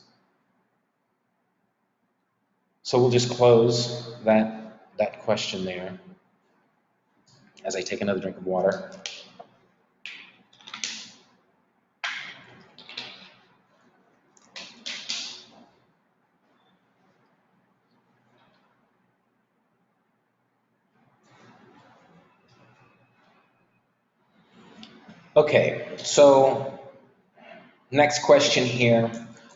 So we'll just close that question there as I take another drink of water. Okay, so next question here.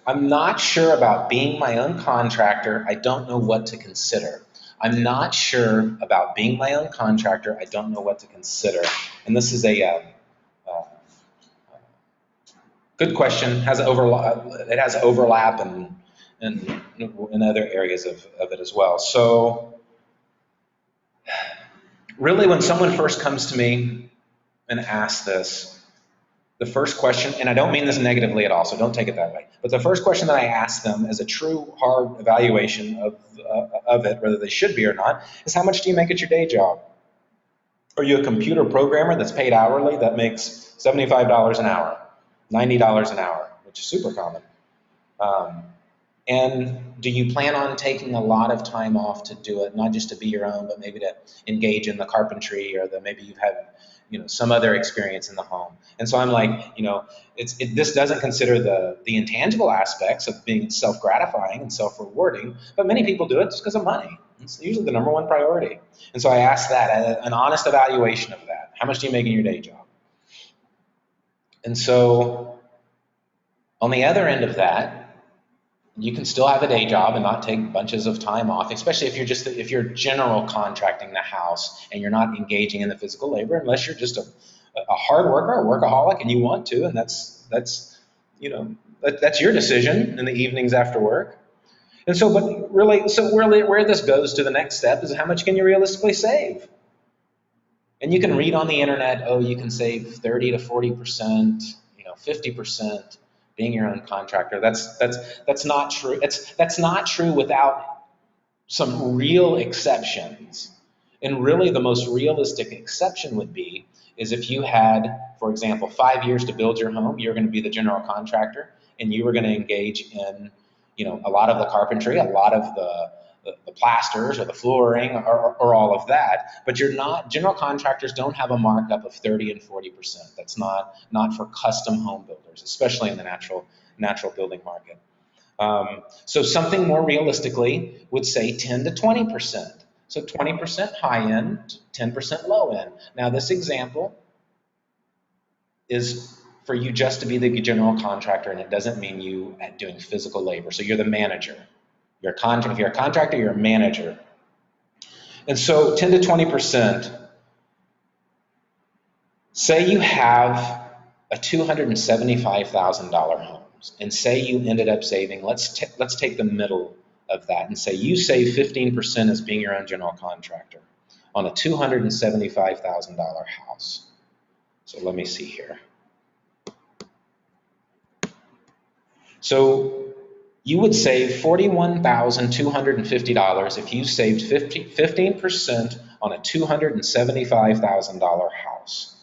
I'm not sure about being my own contractor. I don't know what to consider. I'm not sure about being my own contractor. I don't know what to consider. And this is a good question. It has overlap in other areas of it as well. So really, when someone first comes to me and asks this, the first question, and I don't mean this negatively at all, so don't take it that way, but the first question that I ask them as a true hard evaluation of it, whether they should be or not, is how much do you make at your day job? Are you a computer programmer that's paid hourly that makes $75 an hour, $90 an hour, which is super common? Um, and do you plan on taking a lot of time off to do it, not just to be your own, but maybe to engage in the carpentry or maybe you've had, some other experience in the home? And so I'm like, this doesn't consider the intangible aspects of being self-gratifying and self-rewarding, but many people do it just because of money. It's usually the number one priority. And so I asked that, an honest evaluation of that. How much do you make in your day job? And so on the other end of that, you can still have a day job and not take bunches of time off, especially if you're general contracting the house and you're not engaging in the physical labor, unless you're just a hard worker, a workaholic, and you want to, and that's your decision in the evenings after work. And so, but really, where this goes to the next step is how much can you realistically save? And you can read on the internet, oh, you can save 30 to 40%, 50%. Being your own contractor, that's not true. That's not true without some real exceptions. And really the most realistic exception would be is if you had, for example, 5 years to build your home, you're going to be the general contractor, and you were going to engage in, a lot of the carpentry, a lot of the plasters or the flooring or all of that, but general contractors don't have a markup of 30 and 40%. That's not for custom home builders, especially in the natural building market. So something more realistically would say 10 to 20%. So 20% high end, 10% low end. Now this example is for you just to be the general contractor, and it doesn't mean you doing physical labor. So you're the manager. If you're a contractor, you're a manager. And so 10 to 20%, say you have a $275,000 home, and say you ended up saving, let's take the middle of that and say you save 15% as being your own general contractor on a $275,000 house. So let me see here. So you would save $41,250 if you saved 15% on a $275,000 house.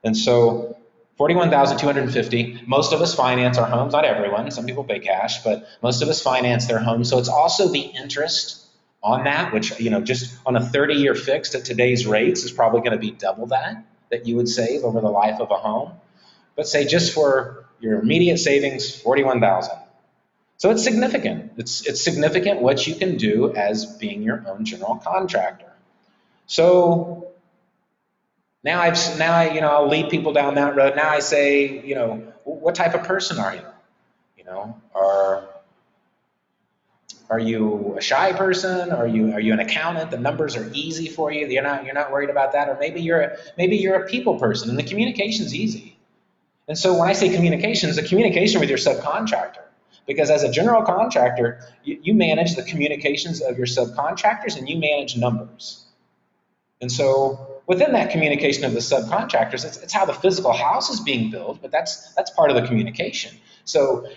And so $41,250, most of us finance our homes, not everyone, some people pay cash, but most of us finance their homes. So it's also the interest on that, which, just on a 30-year fixed at today's rates is probably going to be double that you would save over the life of a home. But say just for your immediate savings, $41,000. So it's significant. It's significant what you can do as being your own general contractor. So now I'll lead people down that road. Now I say, what type of person are you? Are you a shy person? Are you an accountant? The numbers are easy for you. You're not worried about that. Or maybe you're a people person, and the communication's easy. And so when I say communications, the communication with your subcontractor. Because as a general contractor, you manage the communications of your subcontractors and you manage numbers. And so within that communication of the subcontractors, it's how the physical house is being built, but that's part of the communication. So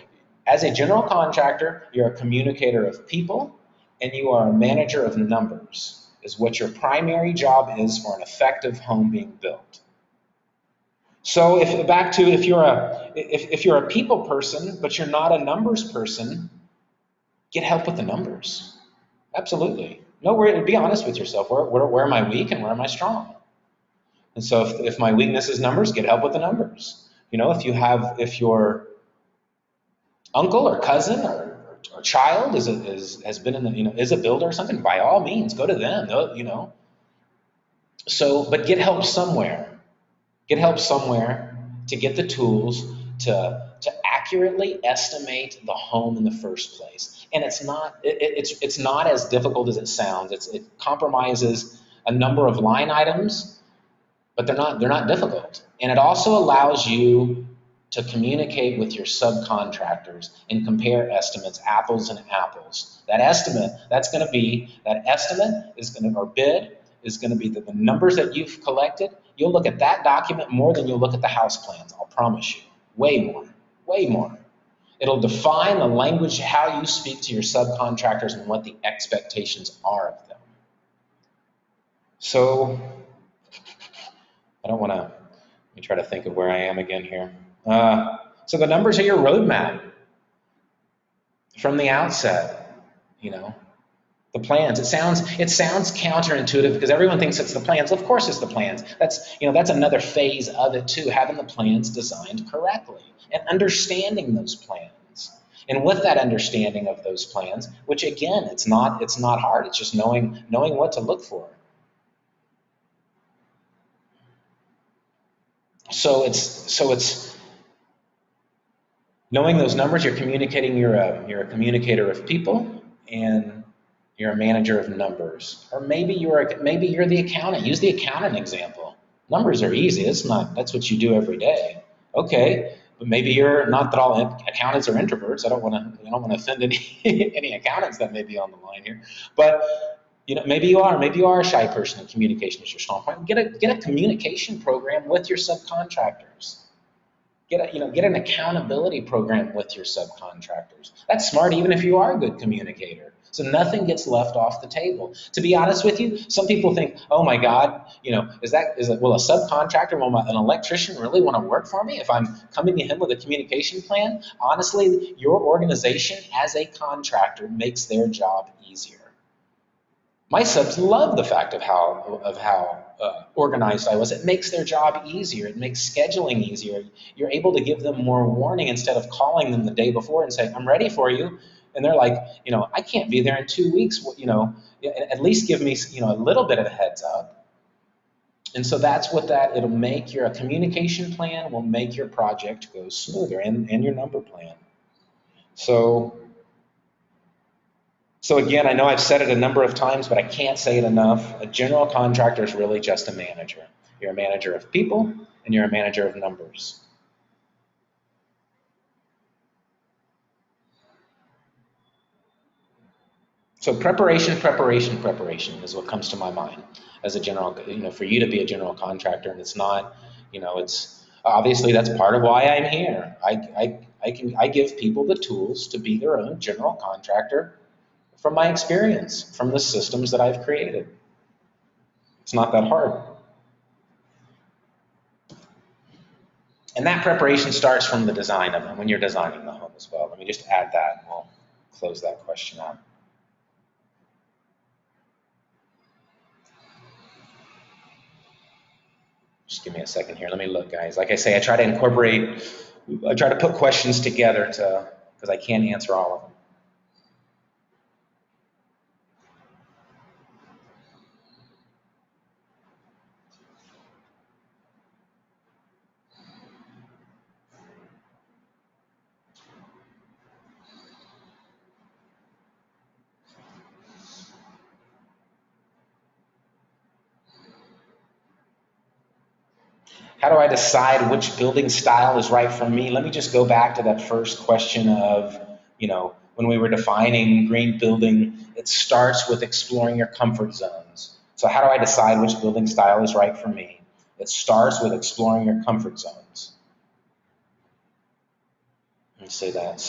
as a general contractor, you're a communicator of people and you are a manager of numbers, is what your primary job is for an effective home being built. So if you're a people person, but you're not a numbers person, get help with the numbers. Absolutely. Be honest with yourself. Where am I weak and where am I strong? And so if my weakness is numbers, get help with the numbers. If your uncle or cousin or child is a builder or something, by all means, go to them. So, but get help somewhere. Get help somewhere to get the tools to accurately estimate the home in the first place. And it's not as difficult as it sounds. It compromises a number of line items, but they're not difficult. And it also allows you to communicate with your subcontractors and compare estimates, apples and apples. Or bid is going to be the numbers that you've collected. You'll look at that document more than you'll look at the house plans, I'll promise you. Way more. It'll define the language, how you speak to your subcontractors and what the expectations are of them. So don't want to, let me try to think of where I am again here. So the numbers are your roadmap from the outset, you know, the plans. It sounds counterintuitive because everyone thinks it's the plans. Of course it's the plans. That's another phase of it too, having the plans designed correctly and understanding those plans. And with that understanding of those plans, which again, it's not hard. It's just knowing what to look for. So it's knowing those numbers. You're communicating. You're a communicator of people, and you're a manager of numbers. Or maybe you're the accountant. Use the accountant example. Numbers are easy. That's what you do every day. Okay, but maybe you're not that all accountants are introverts. I don't want to offend any any accountants that may be on the line here, but maybe you are. Maybe you are a shy person and communication is your strong point. Get a communication program with your subcontractors. Get an accountability program with your subcontractors. That's smart, even if you are a good communicator. So nothing gets left off the table. To be honest with you, some people think, oh my God, will a subcontractor, will an electrician really want to work for me if I'm coming to him with a communication plan? Honestly, your organization as a contractor makes their job easier. My subs love the fact of how organized I was. It makes their job easier. It makes scheduling easier. You're able to give them more warning instead of calling them the day before and saying, "I'm ready for you," and they're like, "I can't be there in 2 weeks." At least give me, a little bit of a heads up. And so it'll make a communication plan will make your project go smoother, and your number plan. So again, I know I've said it a number of times, but I can't say it enough. A general contractor is really just a manager. You're a manager of people, and you're a manager of numbers. So preparation is what comes to my mind as a general, for you to be a general contractor, and it's not, it's obviously that's part of why I'm here. I give people the tools to be their own general contractor from my experience, from the systems that I've created. It's not that hard. And that preparation starts from the design of them, when you're designing the home as well. Let me just add that, and we'll close that question out. Just give me a second here. Let me look, guys. Like I say, I try to put questions together because I can't answer all of them. How do I decide which building style is right for me? Let me just go back to that first question of, when we were defining green building, it starts with exploring your comfort zones. So how do I decide which building style is right for me? It starts with exploring your comfort zones. Let me say that.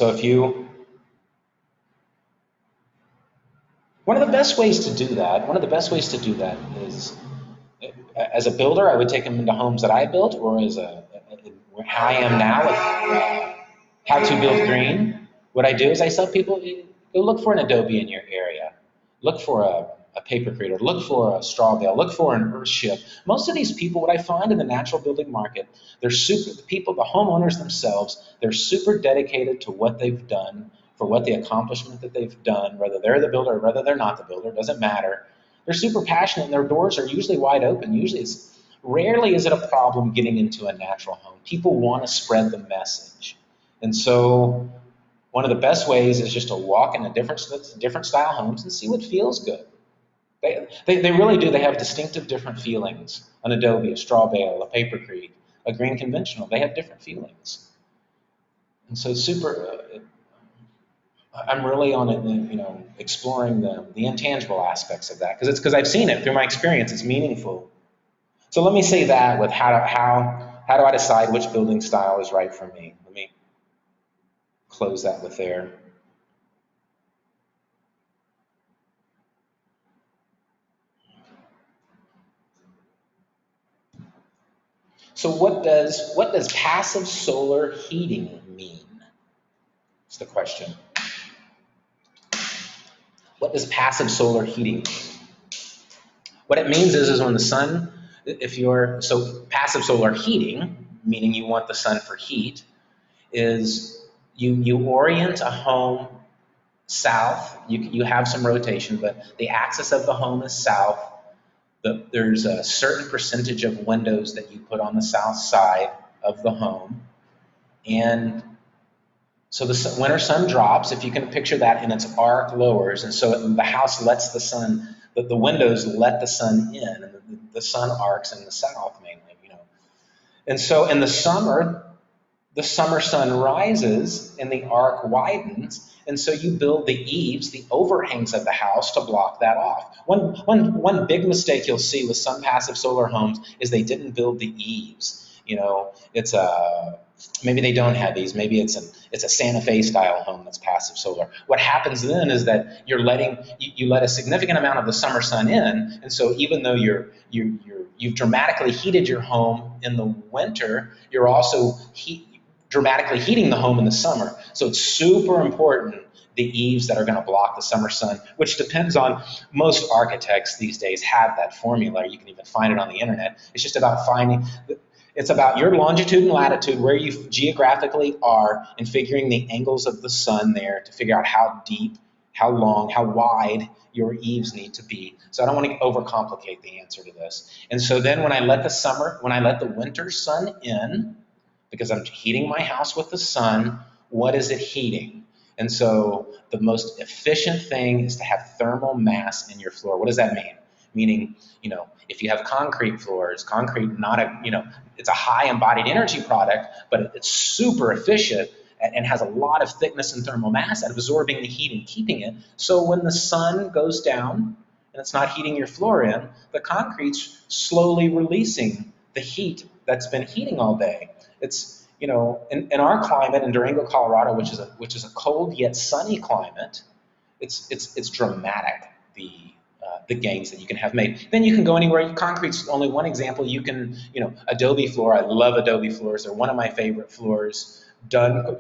One of the best ways to do that is, as a builder, I would take them into homes that I built, or how I am now with how to build green. What I do is I tell people, go look for an Adobe in your area. Look for a papercrete, or look for a straw bale, look for an earthship. Most of these people, what I find in the natural building market, the homeowners themselves, they're super dedicated to what they've done, for what the accomplishment that they've done, whether they're the builder or whether they're not the builder, doesn't matter. They're super passionate, and their doors are usually wide open. Rarely is it a problem getting into a natural home. People want to spread the message. And so one of the best ways is just to walk in different style homes and see what feels good. They really do. They have distinctive different feelings. An Adobe, a straw bale, a papercrete, a green conventional. They have different feelings. And so I'm really on it, exploring the intangible aspects of that, because I've seen it through my experience. It's meaningful. So let me say that with how do I decide which building style is right for me? Let me close that with there. So what does passive solar heating mean? Is the question. What does passive solar heating mean? What it means is when the sun, so passive solar heating, meaning you want the sun for heat, is you orient a home south. You have some rotation, but the axis of the home is south. There's a certain percentage of windows that you put on the south side of the home. And so the winter sun drops, if you can picture that, and its arc lowers. And so the house lets the sun, the windows let the sun in, and the sun arcs in the south mainly. And so in the summer sun rises and the arc widens, and so you build the eaves, the overhangs of the house to block that off. One big mistake you'll see with some passive solar homes is they didn't build the eaves. It's maybe they don't have these. Maybe it's a Santa Fe style home that's passive solar. What happens then is that you let a significant amount of the summer sun in, and so even though you've dramatically heated your home in the winter, you're also dramatically heating the home in the summer. So it's super important, the eaves that are going to block the summer sun, which depends on, most architects these days have that formula. You can even find it on the internet. It's just about it's about your longitude and latitude, where you geographically are, and figuring the angles of the sun there to figure out how deep, how long, how wide your eaves need to be. So I don't want to overcomplicate the answer to this. And so then when I let the winter sun in, because I'm heating my house with the sun, what is it heating? And so the most efficient thing is to have thermal mass in your floor. What does that mean? Meaning, if you have concrete floors, it's a high embodied energy product, but it's super efficient and has a lot of thickness and thermal mass at absorbing the heat and keeping it. So when the sun goes down and it's not heating your floor in, the concrete's slowly releasing the heat that's been heating all day. It's, in our climate in Durango, Colorado, which is a cold yet sunny climate, it's dramatic, the gains that you can have made. Then you can go anywhere. Concrete's only one example. You can, adobe floor. I love adobe floors. They're one of my favorite floors. Done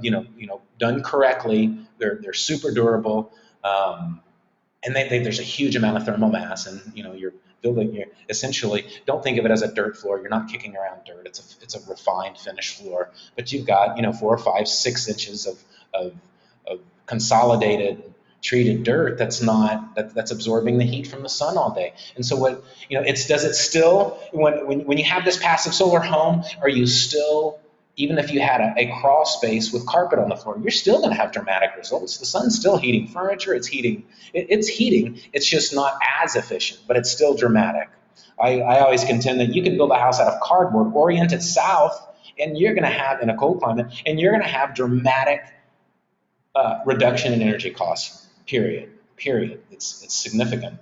correctly. They're super durable, and there's a huge amount of thermal mass. And you're building. Essentially, don't think of it as a dirt floor. You're not kicking around dirt. It's a refined finished floor. But you've got 4 or 5, 6 inches of consolidated treated dirt that's absorbing the heat from the sun all day. And so does it still, when you have this passive solar home, are you still, even if you had a crawl space with carpet on the floor, you're still going to have dramatic results. The sun's still heating furniture. It's heating. It's just not as efficient, but it's still dramatic. I always contend that you can build a house out of cardboard, orient it south, and you're going to have, in a cold climate, and you're going to have dramatic reduction in energy costs. Period. It's significant.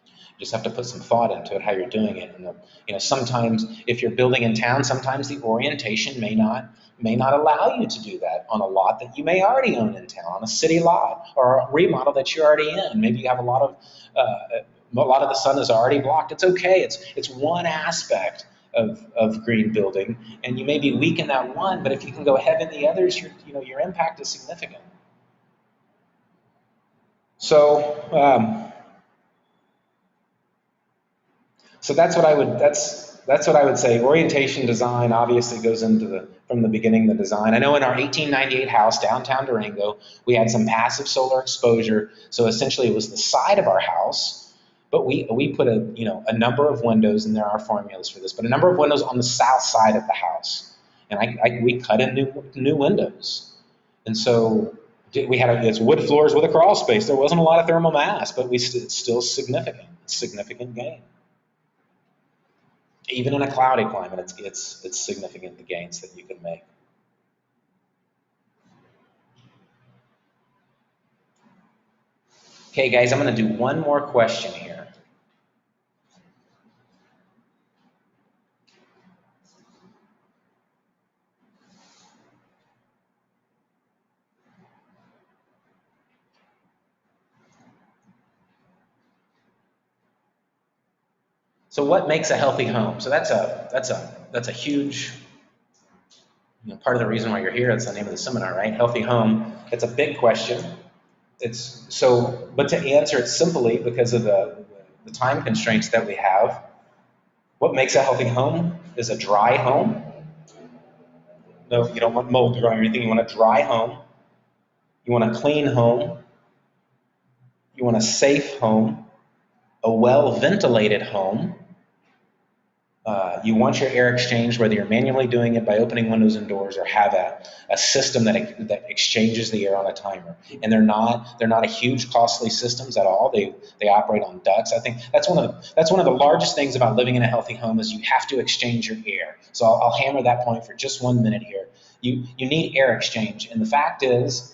You just have to put some thought into it, how you're doing it. And sometimes if you're building in town, sometimes the orientation may not allow you to do that on a lot that you may already own in town, on a city lot or a remodel that you're already in. Maybe you have a lot of the sun is already blocked. It's okay. It's one aspect of green building, and you may be weak in that one, but if you can go ahead in the others, your impact is significant. So that's what I would say. Orientation design obviously goes into from the beginning, the design. I know in our 1898 house, downtown Durango, we had some passive solar exposure. So essentially it was the side of our house, but we put a number of windows, and there are formulas for this, but a number of windows on the south side of the house. And we cut in new windows. And so it's wood floors with a crawl space. There wasn't a lot of thermal mass, but it's still significant gain. Even in a cloudy climate, it's significant, the gains that you can make. Okay, guys, I'm going to do one more question here. So what makes a healthy home? So that's a huge, part of the reason why you're here. It's the name of the seminar, right? Healthy home. It's a big question. But to answer it simply, because of the time constraints that we have, what makes a healthy home is a dry home. No, you don't want mold growing or anything. You want a dry home. You want a clean home. You want a safe home, a well-ventilated home. You want your air exchanged, whether you're manually doing it by opening windows and doors or have a system that exchanges the air on a timer. And they're not a huge costly systems at all. They operate on ducts. I think that's one of the largest things about living in a healthy home is you have to exchange your air. So I'll hammer that point for just 1 minute here. You need air exchange, and the fact is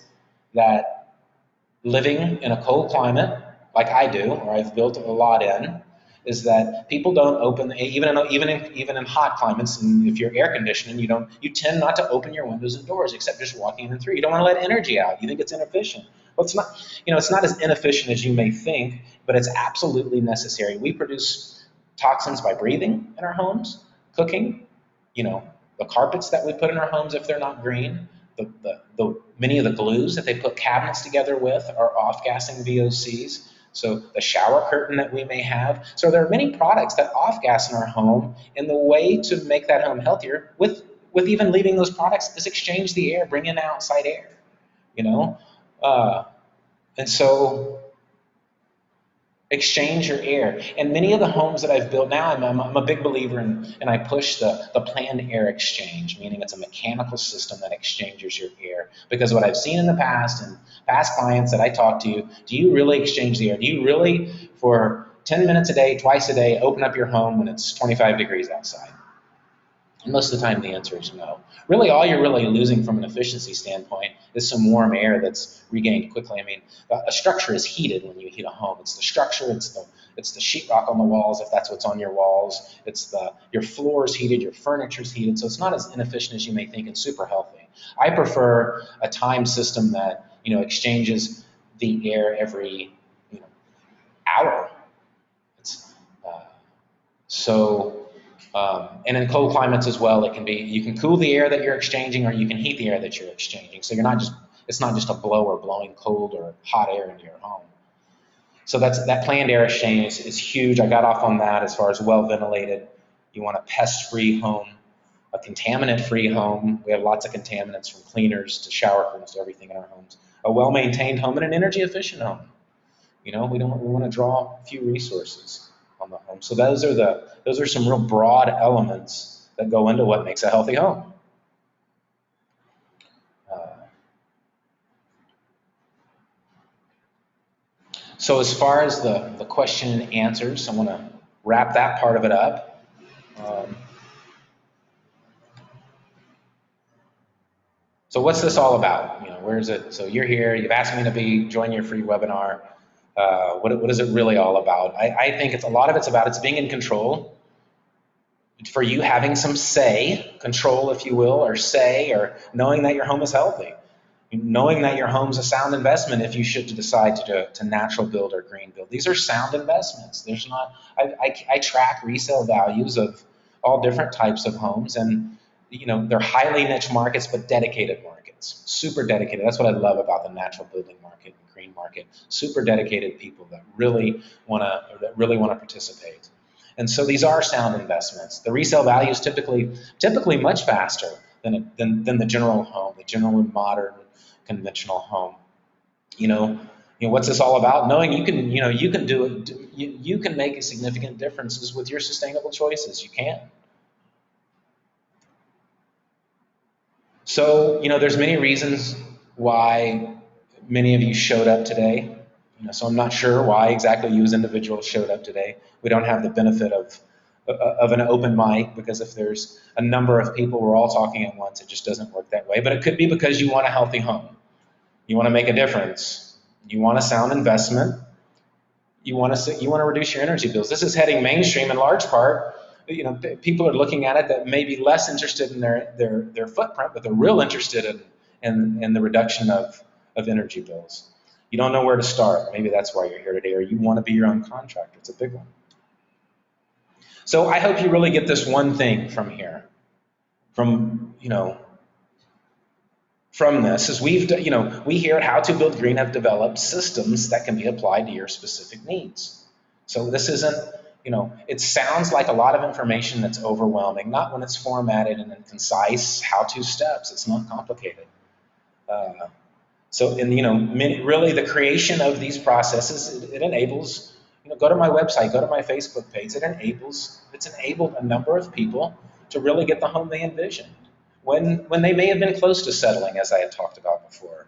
that living in a cold climate like I do, or I've built a lot in, is that people don't open, even in hot climates, and if you're air conditioning, you tend not to open your windows and doors except just walking in and through. You don't want to let energy out. You think it's inefficient. Well, it's not as inefficient as you may think, but it's absolutely necessary. We produce toxins by breathing in our homes, cooking, the carpets that we put in our homes if they're not green, many of the glues that they put cabinets together with are off-gassing VOCs. So the shower curtain that we may have. So there are many products that off-gas in our home, and the way to make that home healthier with even leaving those products is exchange the air, bring in outside air, and so exchange your air. And many of the homes that I've built now, I'm a big believer in, and I push the planned air exchange, meaning it's a mechanical system that exchanges your air. Because what I've seen in the past, and past clients that I talk to, do you really exchange the air? Do you really, for 10 minutes a day, twice a day, open up your home when it's 25 degrees outside? And most of the time the answer is no. Really, all you're really losing from an efficiency standpoint is some warm air that's regained quickly. I mean, a structure is heated when you heat a home. It's the structure, it's the sheetrock on the walls, if that's what's on your walls. Your floor is heated, your furniture is heated, so it's not as inefficient as you may think and super healthy. I prefer a time system that, exchanges the air every, hour. And in cold climates as well, you can cool the air that you're exchanging, or you can heat the air that you're exchanging. So it's not just a blower blowing cold or hot air into your home. So that planned air exchange is huge. I got off on that as far as well ventilated. You want a pest-free home, a contaminant-free home. We have lots of contaminants, from cleaners to shower curtains to everything in our homes. A well-maintained home and an energy-efficient home. We want to draw few resources on the home. So those are some real broad elements that go into what makes a healthy home. So as far as the question and answers, I want to wrap that part of it up. So what's this all about? Where is it? So you're here. You've asked me to join your free webinar. What is it really all about? I think a lot of it's about being in control. For you having some control, if you will, or knowing that your home is healthy. Knowing that your home's a sound investment if you should decide to natural build or green build. These are sound investments. I track resale values of all different types of homes, and they're highly niche markets, but dedicated markets, super dedicated. That's what I love about the natural building market and green market. Super dedicated people that really want to participate. And so these are sound investments. The resale value is typically much faster than the general home, the general and modern conventional home. What's this all about? Knowing you can do it. You can make significant differences with your sustainable choices. You can. So there's many reasons why many of you showed up today. So I'm not sure why exactly you as individuals showed up today. We don't have the benefit of an open mic, because if there's a number of people, we're all talking at once, it just doesn't work that way. But it could be because you want a healthy home. You want to make a difference. You want a sound investment. You want to reduce your energy bills. This is heading mainstream in large part. People are looking at it that may be less interested in their footprint, but they're real interested in the reduction of energy bills. You don't know where to start. Maybe that's why you're here today, or you want to be your own contractor. It's a big one. So I hope you really get this one thing from here, from, from this, is we here at How to Build Green have developed systems that can be applied to your specific needs. So this isn't, it sounds like a lot of information that's overwhelming, not when it's formatted and in concise how-to steps. It's not complicated. Really the creation of these processes, it enables, go to my website, go to my Facebook page, it's enabled a number of people to really get the home they envisioned when they may have been close to settling, as I had talked about before.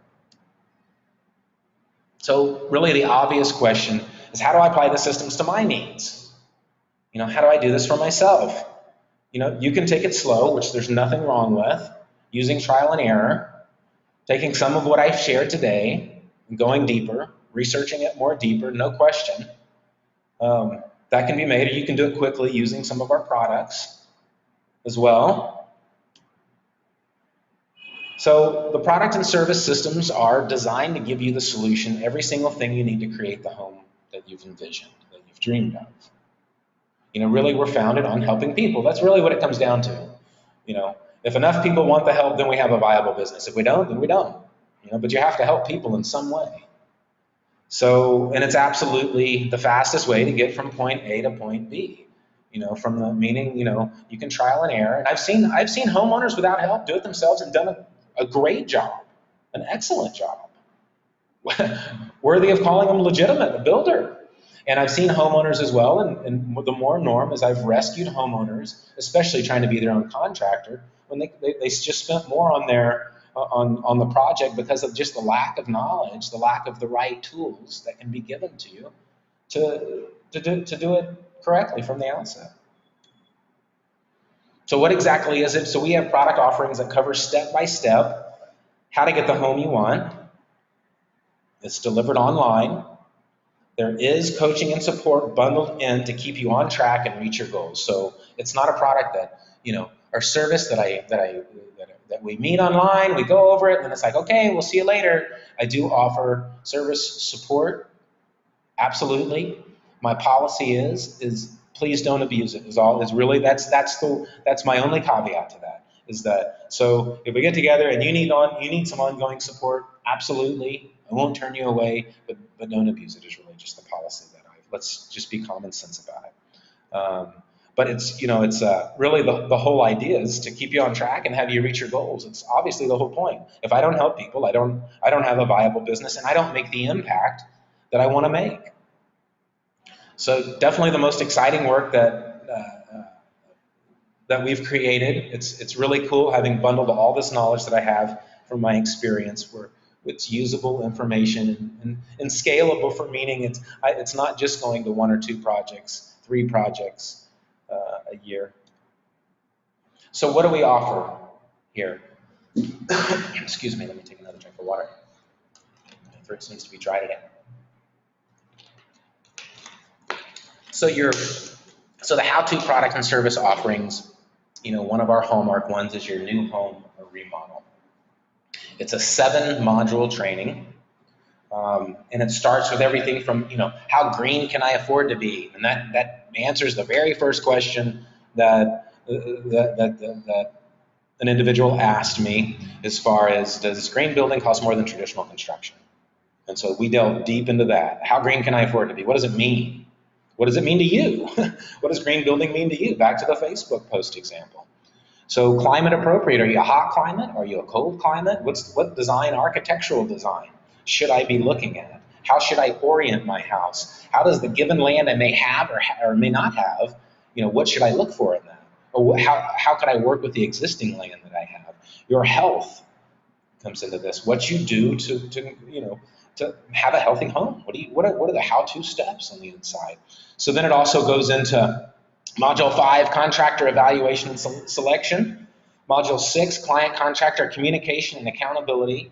So really the obvious question is, how do I apply the systems to my needs? How do I do this for myself? You can take it slow, which there's nothing wrong with, using trial and error, taking some of what I've shared today and going deeper, researching it more deeper, no question. That can be made, or you can do it quickly using some of our products as well. So the product and service systems are designed to give you the solution, every single thing you need to create the home that you've envisioned, that you've dreamed of. Really we're founded on helping people. That's really what it comes down to. If enough people want the help, then we have a viable business. If we don't, then we don't. But you have to help people in some way. So, and it's absolutely the fastest way to get from point A to point B. From the meaning, you can trial and error. And I've seen homeowners without help do it themselves and done a great job, an excellent job, worthy of calling them legitimate, a builder. And I've seen homeowners as well, and the more norm is I've rescued homeowners, especially trying to be their own contractor, when they just spent more on their on the project because of just the lack of knowledge, the lack of the right tools that can be given to you to do it correctly from the outset. So what exactly is it? So we have product offerings that cover step by step how to get the home you want. It's delivered online. There is coaching and support bundled in to keep you on track and reach your goals. So it's not a product that, or service that we meet online, we go over it, and then it's like, okay, we'll see you later. I do offer service support, absolutely. My policy is please don't abuse it. That's my only caveat to that. Is that, so if we get together and you need some ongoing support, absolutely. I won't turn you away, but don't abuse it is really just the policy let's just be common sense about it. But it's really the whole idea is to keep you on track and have you reach your goals. It's obviously the whole point. If I don't help people, I don't have a viable business, and I don't make the impact that I want to make. So definitely the most exciting work that we've created. It's really cool having bundled all this knowledge that I have from my experience where it's usable information and scalable, for meaning it's not just going to 1 or 2 projects, 3 projects a year. So what do we offer here? Excuse me, let me take another drink of water. My throat seems to be dry today. So the how-to product and service offerings, one of our hallmark ones is your new home or remodel. It's a 7-module training, and it starts with everything from, how green can I afford to be? And that answers the very first question that an individual asked me, as far as, does green building cost more than traditional construction? And so we delve deep into that. How green can I afford to be? What does it mean? What does it mean to you? What does green building mean to you? Back to the Facebook post example. So climate appropriate, are you a hot climate? Are you a cold climate? What design, architectural design should I be looking at? How should I orient my house? How does the given land I may have or may not have, what should I look for in that? Or how could I work with the existing land that I have? Your health comes into this. What you do to have a healthy home. What are the how-to steps on the inside? So then it also goes into Module 5, contractor evaluation and selection. Module 6, client contractor communication and accountability.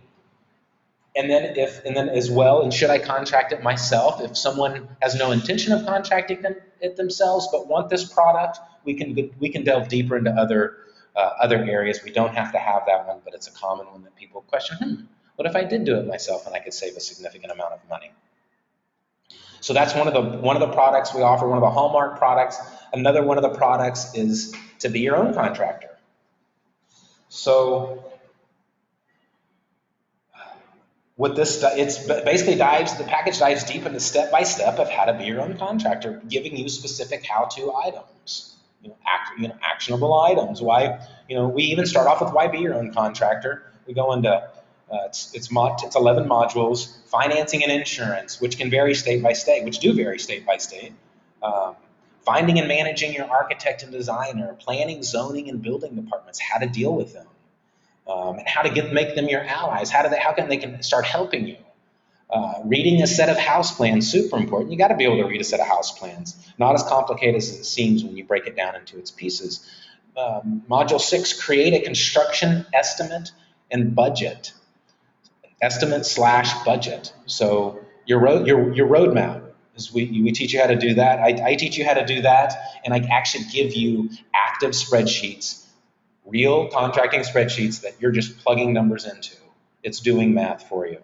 And then as well, and should I contract it myself? If someone has no intention of contracting it themselves but want this product, we can delve deeper into other areas. We don't have to have that one, but it's a common one that people question. What if I did do it myself and I could save a significant amount of money? So that's one of the products we offer, one of the hallmark products. Another one of the products is to be your own contractor. So with this, it's basically the package dives deep into step-by-step of how to be your own contractor, giving you specific how-to items, actionable items. Why, we even start off with why be your own contractor. We go into, it's 11 modules, financing and insurance, which can vary state by state, which do vary state by state. Finding and managing your architect and designer, planning, zoning, and building departments, how to deal with them. And how to make them your allies. How can they start helping you? Reading a set of house plans, super important. You got to be able to read a set of house plans. Not as complicated as it seems when you break it down into its pieces. Module 6, create a construction estimate and budget. Estimate/budget. So your roadmap. We teach you how to do that. I teach you how to do that, and I actually give you active spreadsheets, real contracting spreadsheets that you're just plugging numbers into. It's doing math for you.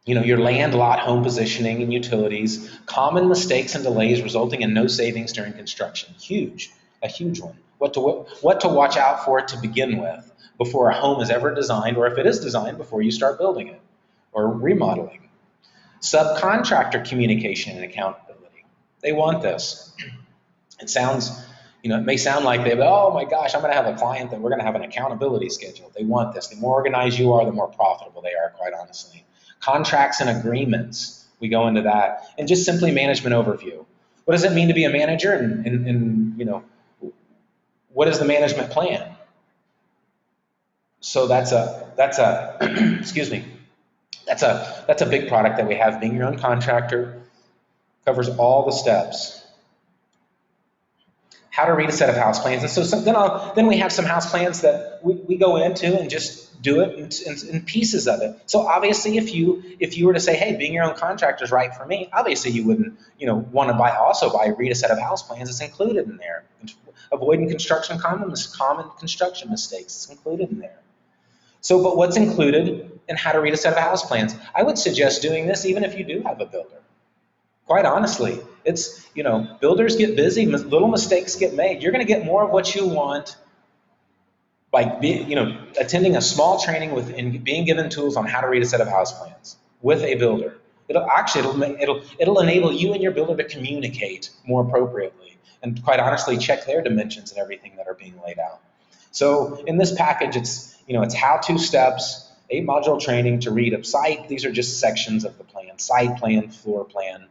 Your land, lot, home positioning, and utilities. Common mistakes and delays resulting in no savings during construction. A huge one. What to watch out for to begin with before a home is ever designed, or if it is designed, before you start building it or remodeling. Subcontractor communication and accountability. They want this. It sounds, it may sound like oh my gosh, I'm going to have a client that we're going to have an accountability schedule. They want this. The more organized you are, the more profitable they are, quite honestly. Contracts and agreements, we go into that. And just simply management overview. What does it mean to be a manager? And what is the management plan? So that's a excuse me, that's a big product that we have. Being your own contractor covers all the steps. How to read a set of house plans. And so then we have some house plans that we go into and just do it in pieces of it. So obviously if you were to say, hey, being your own contractor is right for me, obviously you wouldn't want to read a set of house plans. It's included in there. Avoiding common construction mistakes, it's included in there. So, but what's included in how to read a set of house plans? I would suggest doing this even if you do have a builder. Quite honestly, it's, builders get busy, little mistakes get made. You're going to get more of what you want by attending a small training and being given tools on how to read a set of house plans with a builder. It'll enable you and your builder to communicate more appropriately and, quite honestly, check their dimensions and everything that are being laid out. So in this package, it's how-to steps, 8-module training to read a site. These are just sections of the plan: site plan, floor plan,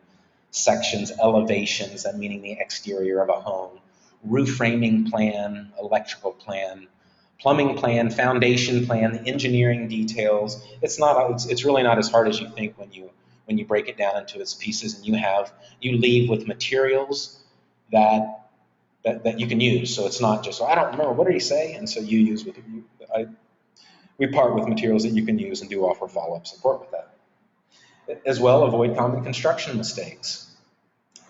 sections, elevations, that meaning the exterior of a home, roof framing plan, electrical plan, plumbing plan, foundation plan, the engineering details. It's really not as hard as you think when you break it down into its pieces, and you leave with materials that you can use. So it's not just, I don't remember, what did he say? And so you use we part with materials that you can use and do offer follow-up support with that. As well, avoid common construction mistakes.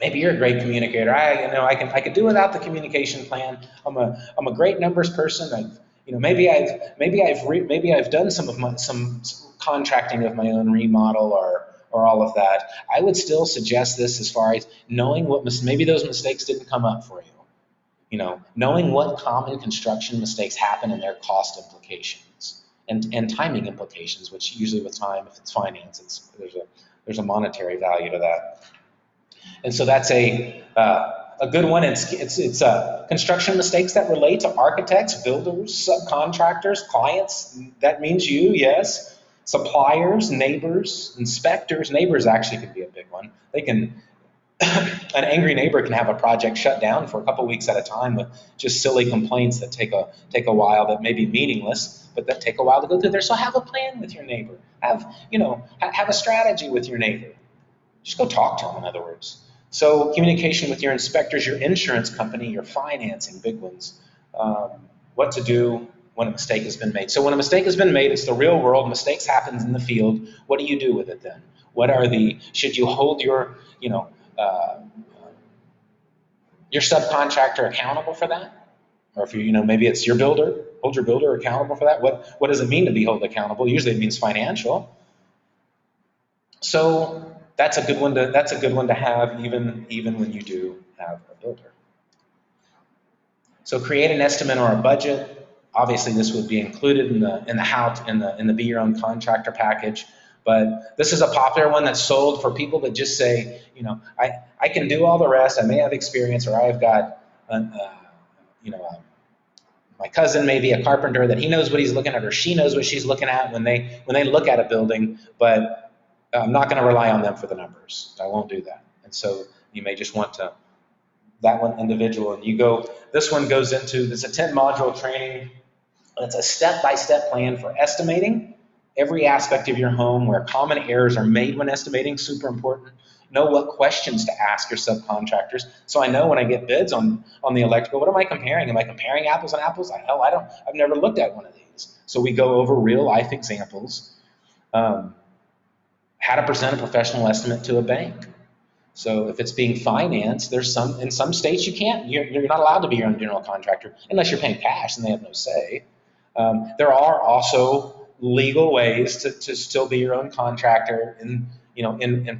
Maybe you're a great communicator. I could do without the communication plan. I'm a great numbers person. Maybe I've done some contracting of my own remodel or all of that. I would still suggest this as far as knowing maybe those mistakes didn't come up for you. Knowing what common construction mistakes happen and their cost implications and timing implications, which usually with time, if it's finance, there's a monetary value to that. And so that's a good one. It's construction mistakes that relate to architects, builders, subcontractors, clients. That means you, yes. Suppliers, neighbors, inspectors. Neighbors actually could be a big one. An angry neighbor can have a project shut down for a couple weeks at a time with just silly complaints that take a while, that may be meaningless, but that take a while to go through there. So have a plan with your neighbor. Have a strategy with your neighbor. Just go talk to them, in other words. So communication with your inspectors, your insurance company, your financing, big ones. What to do when a mistake has been made. So when a mistake has been made, it's the real world. Mistakes happen in the field. What do you do with it then? Should you hold your subcontractor accountable for that? Or if maybe it's your builder, hold your builder accountable for that. What does it mean to be held accountable? Usually it means financial. So that's a good one to have even when you do have a builder. So create an estimate or a budget. Obviously, this would be included in the Be Your Own Contractor package. But this is a popular one that's sold for people that just say, I can do all the rest. I may have experience, or I've got, my cousin may be a carpenter that he knows what he's looking at, or she knows what she's looking at when they look at a building. But I'm not going to rely on them for the numbers. I won't do that. And so you may just want to that one individual, and this one goes into, it's a 10 module training. It's a step-by-step plan for estimating every aspect of your home, where common errors are made when estimating, super important. Know what questions to ask your subcontractors. So I know when I get bids on the electrical, what am I comparing? Am I comparing apples and apples? Hell, I've never looked at one of these. So we go over real life examples. How to present a professional estimate to a bank. So if it's being financed, in some states you're not allowed to be your own general contractor unless you're paying cash and they have no say. There are also legal ways to still be your own contractor in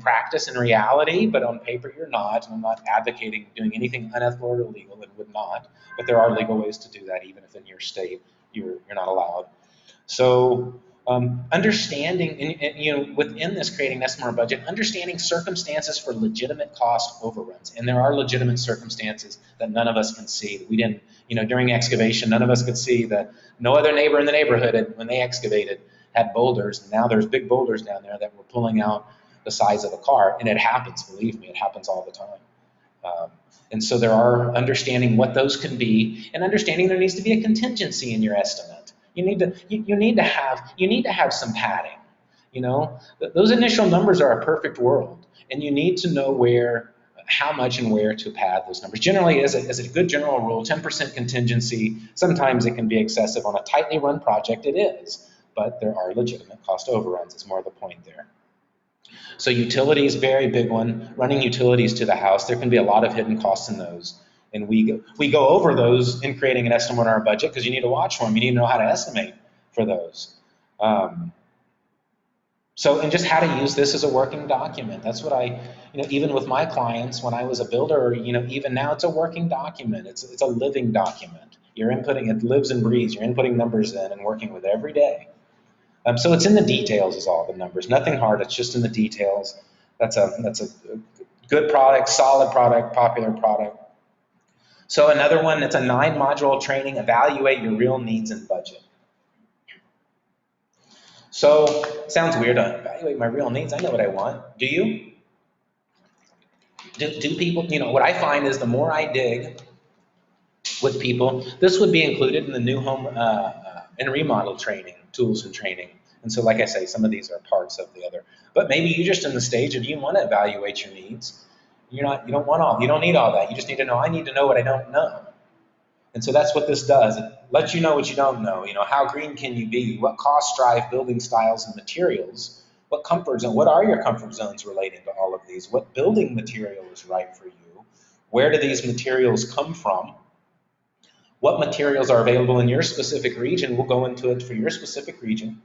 practice, in reality, but on paper you're not. And I'm not advocating doing anything unethical or illegal, and would not. But there are legal ways to do that, even if in your state you're not allowed. So understanding, within this creating an estimate or budget, understanding circumstances for legitimate cost overruns. And there are legitimate circumstances that none of us can see. We didn't, during excavation, none of us could see that no other neighbor in the neighborhood, when they excavated, had boulders. And now there's big boulders down there that were pulling out the size of a car. And it happens, believe me, it happens all the time. And so there are understanding what those can be, and understanding there needs to be a contingency in your estimate. You need to have some padding. Those initial numbers are a perfect world, and you need to know how much and where to pad those numbers. Generally, as a good general rule, 10% contingency. Sometimes it can be excessive on a tightly run project. It is, but there are legitimate cost overruns. Is more the point there. So utilities, very big one. Running utilities to the house, there can be a lot of hidden costs in those. And we go over those in creating an estimate on our budget, because you need to watch for them. You need to know how to estimate for those. And just how to use this as a working document. That's what even with my clients, when I was a builder, even now, it's a working document. It's a living document. You're inputting, it lives and breathes. You're inputting numbers in and working with it every day. So it's in the details is all the numbers. Nothing hard, it's just in the details. That's a good product, solid product, popular product. So another one, it's a 9-module training, evaluate your real needs and budget. So it sounds weird to evaluate my real needs. I know what I want. Do you? Do people, what I find is the more I dig with people, this would be included in the new home and remodel training, tools and training. And so, like I say, some of these are parts of the other. But maybe you're just in the stage of you want to evaluate your needs. You don't need all that. You just need to know, I need to know what I don't know. And so that's what this does. It lets you know what you don't know. How green can you be? What costs drive building styles and materials? What comfort zone? What are your comfort zones relating to all of these? What building material is right for you? Where do these materials come from? What materials are available in your specific region? We'll go into it for your specific region.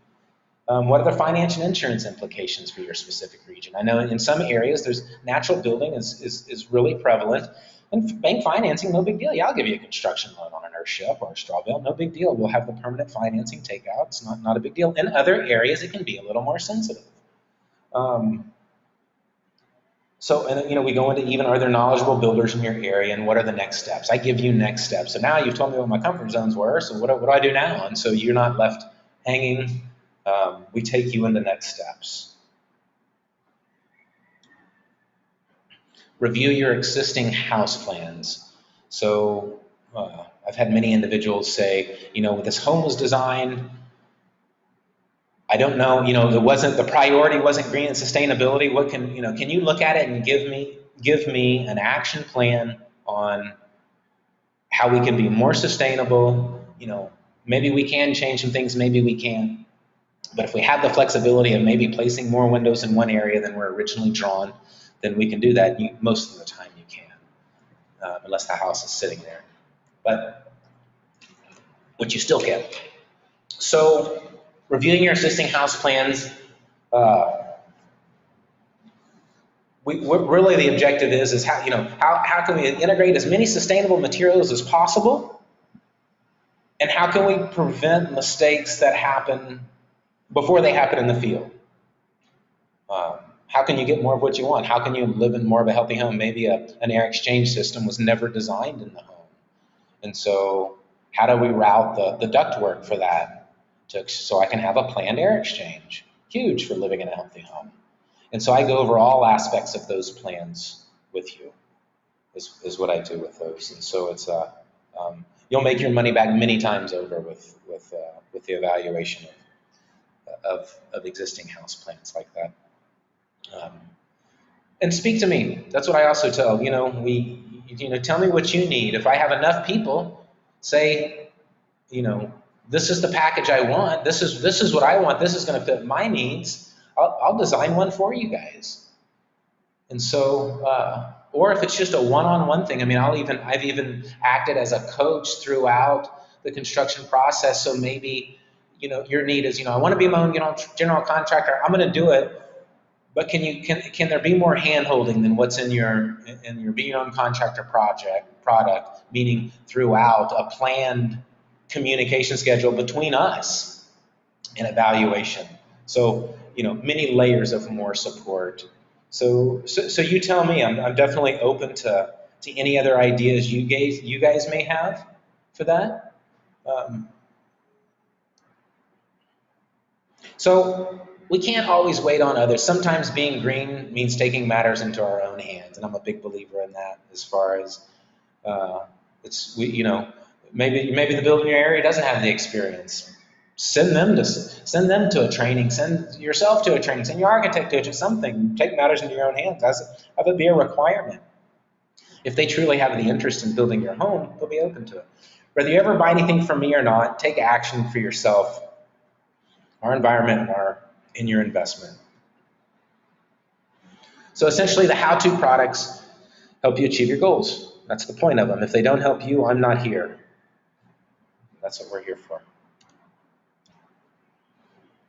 What are the financial insurance implications for your specific region? I know in some areas there's natural building is really prevalent, and bank financing, no big deal. Yeah, I'll give you a construction loan on an earthship or a straw bale, no big deal. We'll have the permanent financing takeout. It's not a big deal. In other areas, it can be a little more sensitive. We go into even, are there knowledgeable builders in your area, and what are the next steps? I give you next steps. So now you've told me what my comfort zones were, so what do I do now? And so you're not left hanging. We take you into next steps. Review your existing house plans. So I've had many individuals say, this home was designed, I don't know, the priority wasn't green and sustainability. What can you look at it and give me an action plan on how we can be more sustainable? Maybe we can change some things, maybe we can't. But if we have the flexibility of maybe placing more windows in one area than were originally drawn, then we can do that. Most of the time you can, unless the house is sitting there. But which you still can. So reviewing your existing house plans, what really the objective is how, how can we integrate as many sustainable materials as possible, and how can we prevent mistakes that happen before they happen in the field? How can you get more of what you want? How can you live in more of a healthy home? Maybe an air exchange system was never designed in the home. And so how do we route the ductwork for that so I can have a planned air exchange? Huge for living in a healthy home. And so I go over all aspects of those plans with you, is what I do with those. And so it's you'll make your money back many times over with the evaluation of existing house plans like that. And speak to me. That's what I also tell. Tell me what you need. If I have enough people say, this is the package I want. This is what I want. This is going to fit my needs. I'll design one for you guys. And so, or if it's just a one-on-one thing. I mean, I've even acted as a coach throughout the construction process. So maybe, your need is, I want to be my own, general contractor. I'm going to do it. But can there be more hand-holding than what's in your be your own contractor product, meaning throughout a planned communication schedule between us and evaluation? So, many layers of more support. So you tell me. I'm definitely open to any other ideas you guys may have for that. So we can't always wait on others. Sometimes being green means taking matters into our own hands, and I'm a big believer in that. As far as maybe the builder in your area doesn't have the experience. Send them to a training. Send yourself to a training. Send your architect to something. Take matters into your own hands. Have it be a requirement. If they truly have the interest in building your home, they'll be open to it. Whether you ever buy anything from me or not, take action for yourself, our environment, and in your investment. So essentially, the how-to products help you achieve your goals. That's the point of them. If they don't help you, I'm not here. That's what we're here for.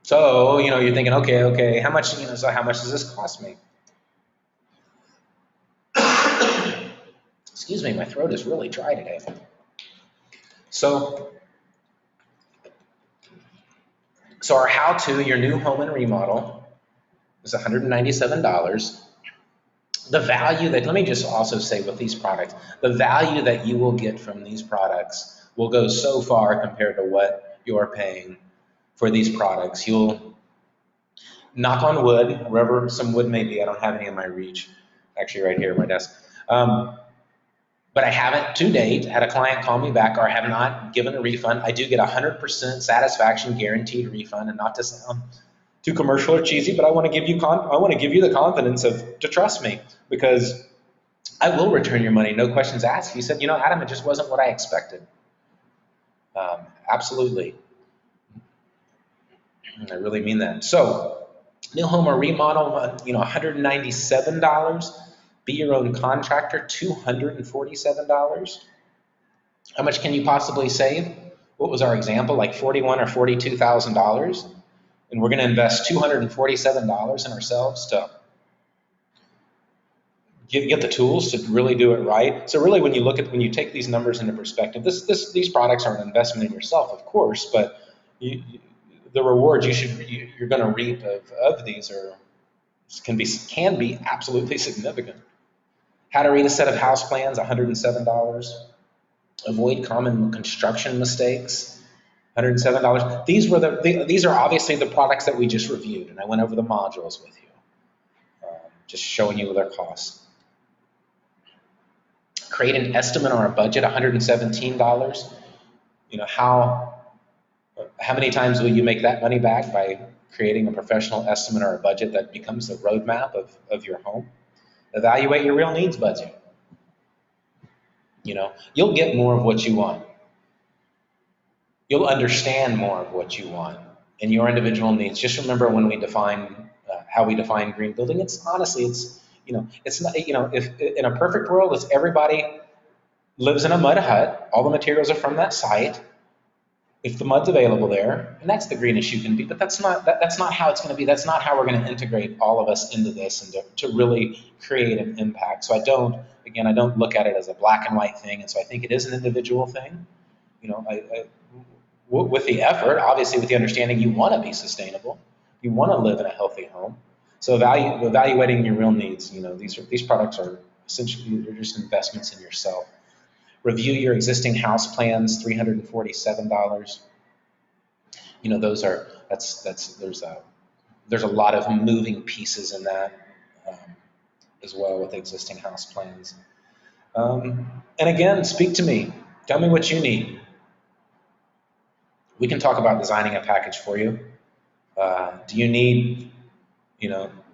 So, you're thinking, okay, how much does this cost me? Excuse me, my throat is really dry today. So our how-to, your new home and remodel, is $197. The value let me just also say with these products, the value that you will get from these products will go so far compared to what you're paying for these products. You'll, knock on wood, wherever some wood may be, I don't have any in my reach, actually right here at my desk. But I haven't to date had a client call me back or have not given a refund. I do get 100% satisfaction guaranteed refund, and not to sound too commercial or cheesy, but I want to give you the confidence to trust me, because I will return your money, no questions asked. You said, Adam, it just wasn't what I expected. Absolutely. I really mean that. So, new home or remodel, $197. Be your own contractor, $247. How much can you possibly save? What was our example, like $41,000 or $42,000? And we're going to invest $247 in ourselves to get the tools to really do it right. So really, when you take these numbers into perspective, these products are an investment in yourself, of course, but the rewards you're going to reap of these can be absolutely significant. How to read a set of house plans, $107. Avoid common construction mistakes, $107. These are obviously the products that we just reviewed, and I went over the modules with you, just showing you their costs. Create an estimate or a budget, $117. How many times will you make that money back by creating a professional estimate or a budget that becomes the roadmap of your home? Evaluate your real needs budget. You'll get more of what you want. You'll understand more of what you want in your individual needs. Just remember when we define how we define green building. It's not, if in a perfect world, it's everybody lives in a mud hut. All the materials are from that site. if the mud's available there, and that's the greenest you can be, but that's not how it's going to be. That's not how we're going to integrate all of us into this and to really create an impact. So I don't look at it as a black and white thing, and so I think it is an individual thing. You know, with the effort, obviously with the understanding you want to be sustainable, you want to live in a healthy home. So evaluating your real needs. You know, these products are essentially they're just investments in yourself. Review your existing house plans, $347. You know, there's a lot of moving pieces in that as well with existing house plans. And again, speak to me. Tell me what you need. We can talk about designing a package for you. Do you need,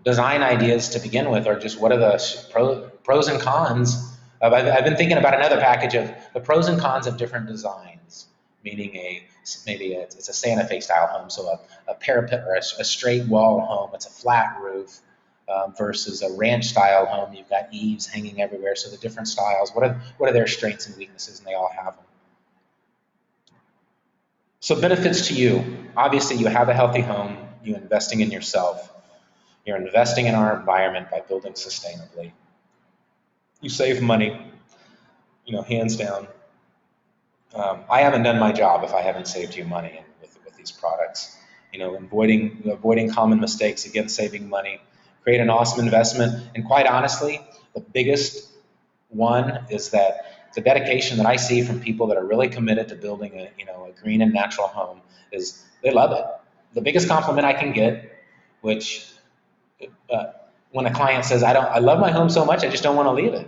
design ideas to begin with, or just what are the pros and cons? I've been thinking about another package of the pros and cons of different designs, meaning it's a Santa Fe style home, so a parapet or a straight wall home, it's a flat roof, versus a ranch style home. You've got eaves hanging everywhere, so the different styles, what are their strengths and weaknesses, and they all have them. So benefits to you. Obviously, you have a healthy home, you're investing in yourself, you're investing in our environment by building sustainably. You save money, hands down. I haven't done my job if I haven't saved you money with these products. Avoiding common mistakes, again, saving money, create an awesome investment. And quite honestly, the biggest one is that the dedication that I see from people that are really committed to building a green and natural home is they love it. The biggest compliment I can get, which when a client says, I love my home so much, I just don't want to leave it.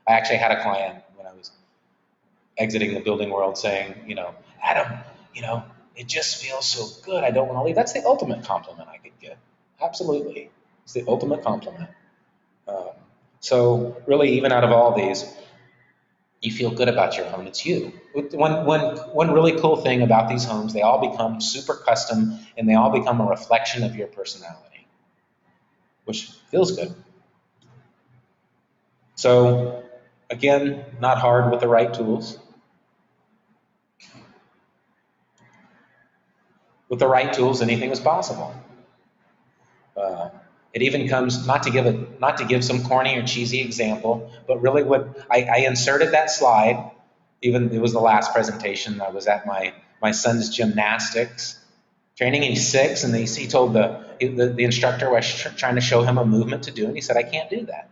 I actually had a client when I was exiting the building world saying, Adam, it just feels so good, I don't want to leave. That's the ultimate compliment I could get. Absolutely. It's the ultimate compliment. So really, even out of all these, you feel good about your home. It's you. One really cool thing about these homes, they all become super custom, and they all become a reflection of your personality, which feels good. So again, not hard with the right tools. With the right tools, anything is possible. It even comes, not to give some corny or cheesy example, but really I inserted that slide, even it was the last presentation. I was at my son's gymnastics training. He's 6, and he told the instructor was trying to show him a movement to do, and he said, I can't do that.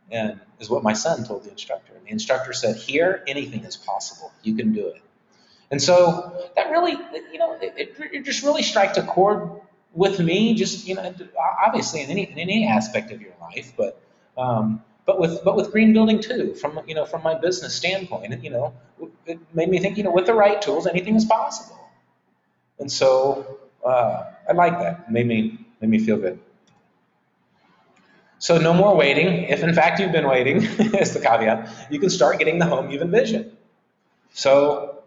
And is what my son told the instructor. And the instructor said, here, anything is possible. You can do it. And so that really, it just really struck a chord with me, just, obviously in any aspect of your life, but with green building too, from my business standpoint, it made me think, with the right tools, anything is possible. And so I like that. It made me feel good. So no more waiting. If in fact you've been waiting, is the caveat, you can start getting the home you've envisioned. So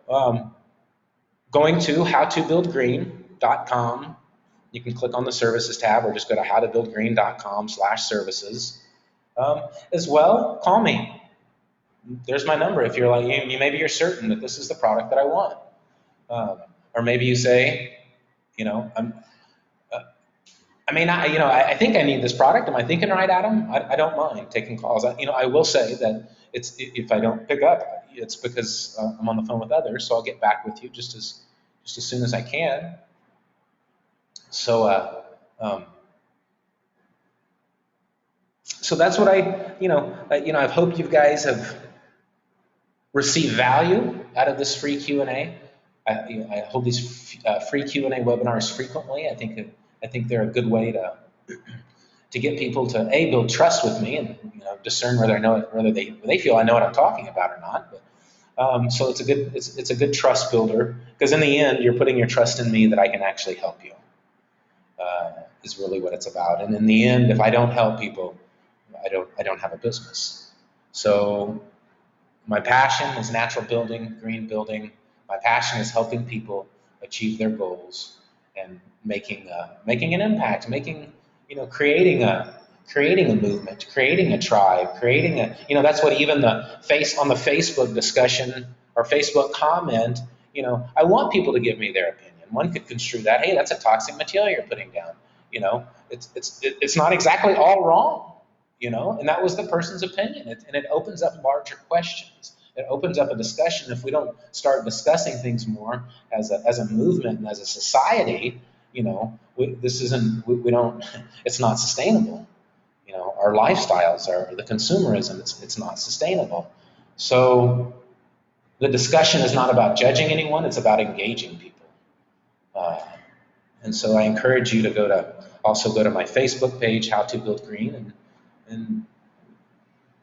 going to howtobuildgreen.com, you can click on the services tab or just go to howtobuildgreen.com/services. As well, call me. There's my number. If you're like, maybe you're certain that this is the product that I want. Or maybe you say, I think I need this product. Am I thinking right, Adam? I don't mind taking calls. I will say that if I don't pick up, it's because I'm on the phone with others. So I'll get back with you just as soon as I can. So so that's what I've hoped you guys have received value out of this free Q&A. I hold these free Q&A webinars frequently. I think they're a good way to get people to build trust with me and discern whether they feel I know what I'm talking about or not. But, so it's a good trust builder, because in the end you're putting your trust in me that I can actually help you. Is really what it's about. And in the end, if I don't help people, I don't have a business. So my passion is natural building, green building. My passion is helping people achieve their goals and making an impact, creating a movement, creating a tribe, that's what even on the Facebook discussion or Facebook comment, I want people to give me their opinion. One could construe that, hey, that's a toxic material you're putting down. It's not exactly all wrong, and that was the person's opinion. And it opens up larger questions. It opens up a discussion. If we don't start discussing things more as a movement and as a society, we don't, it's not sustainable. Our lifestyles, the consumerism, it's not sustainable. So the discussion is not about judging anyone, it's about engaging people. And so I encourage you to also go to my Facebook page, How to Build Green, and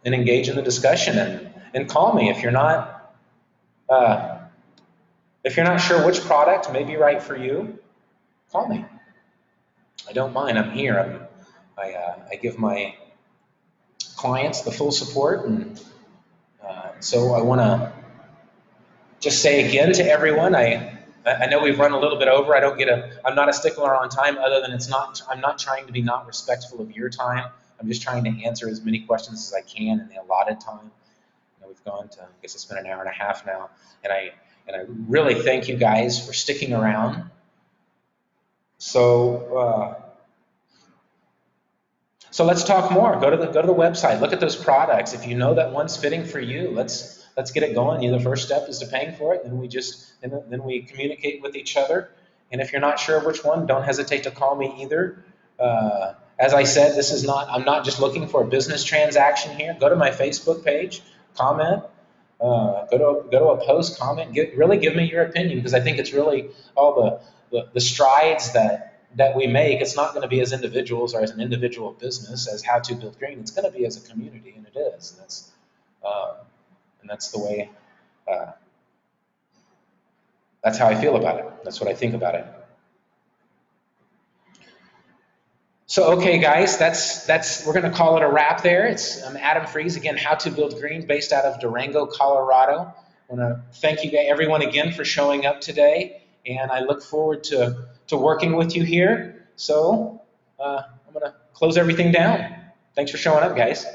engage in the discussion, and call me if you're not sure which product may be right for you. Call me. I don't mind. I'm here. I give my clients the full support, and so I want to just say again to everyone, I know we've run a little bit over. I'm not a stickler on time, other than I'm not trying to be not respectful of your time. I'm just trying to answer as many questions as I can in the allotted time. We've gone to, I guess it's been an hour and a half now, and I really thank you guys for sticking around. So let's talk more. Go to the website. Look at those products. If you know that one's fitting for you, let's get it going. The first step is to paying for it. Then we communicate with each other. And if you're not sure which one, don't hesitate to call me either. As I said, I'm not just looking for a business transaction here. Go to my Facebook page, comment, go to a post, comment, really give me your opinion, because I think it's really all the strides that we make. It's not going to be as individuals or as an individual business as How to Build Green. It's going to be as a community, and it is. And that's the way. That's how I feel about it. That's what I think about it. So, okay, guys, we're going to call it a wrap there. I'm Adam Fries, again, How to Build Green, based out of Durango, Colorado. I want to thank you everyone again for showing up today, and I look forward to working with you here. So I'm going to close everything down. Thanks for showing up, guys.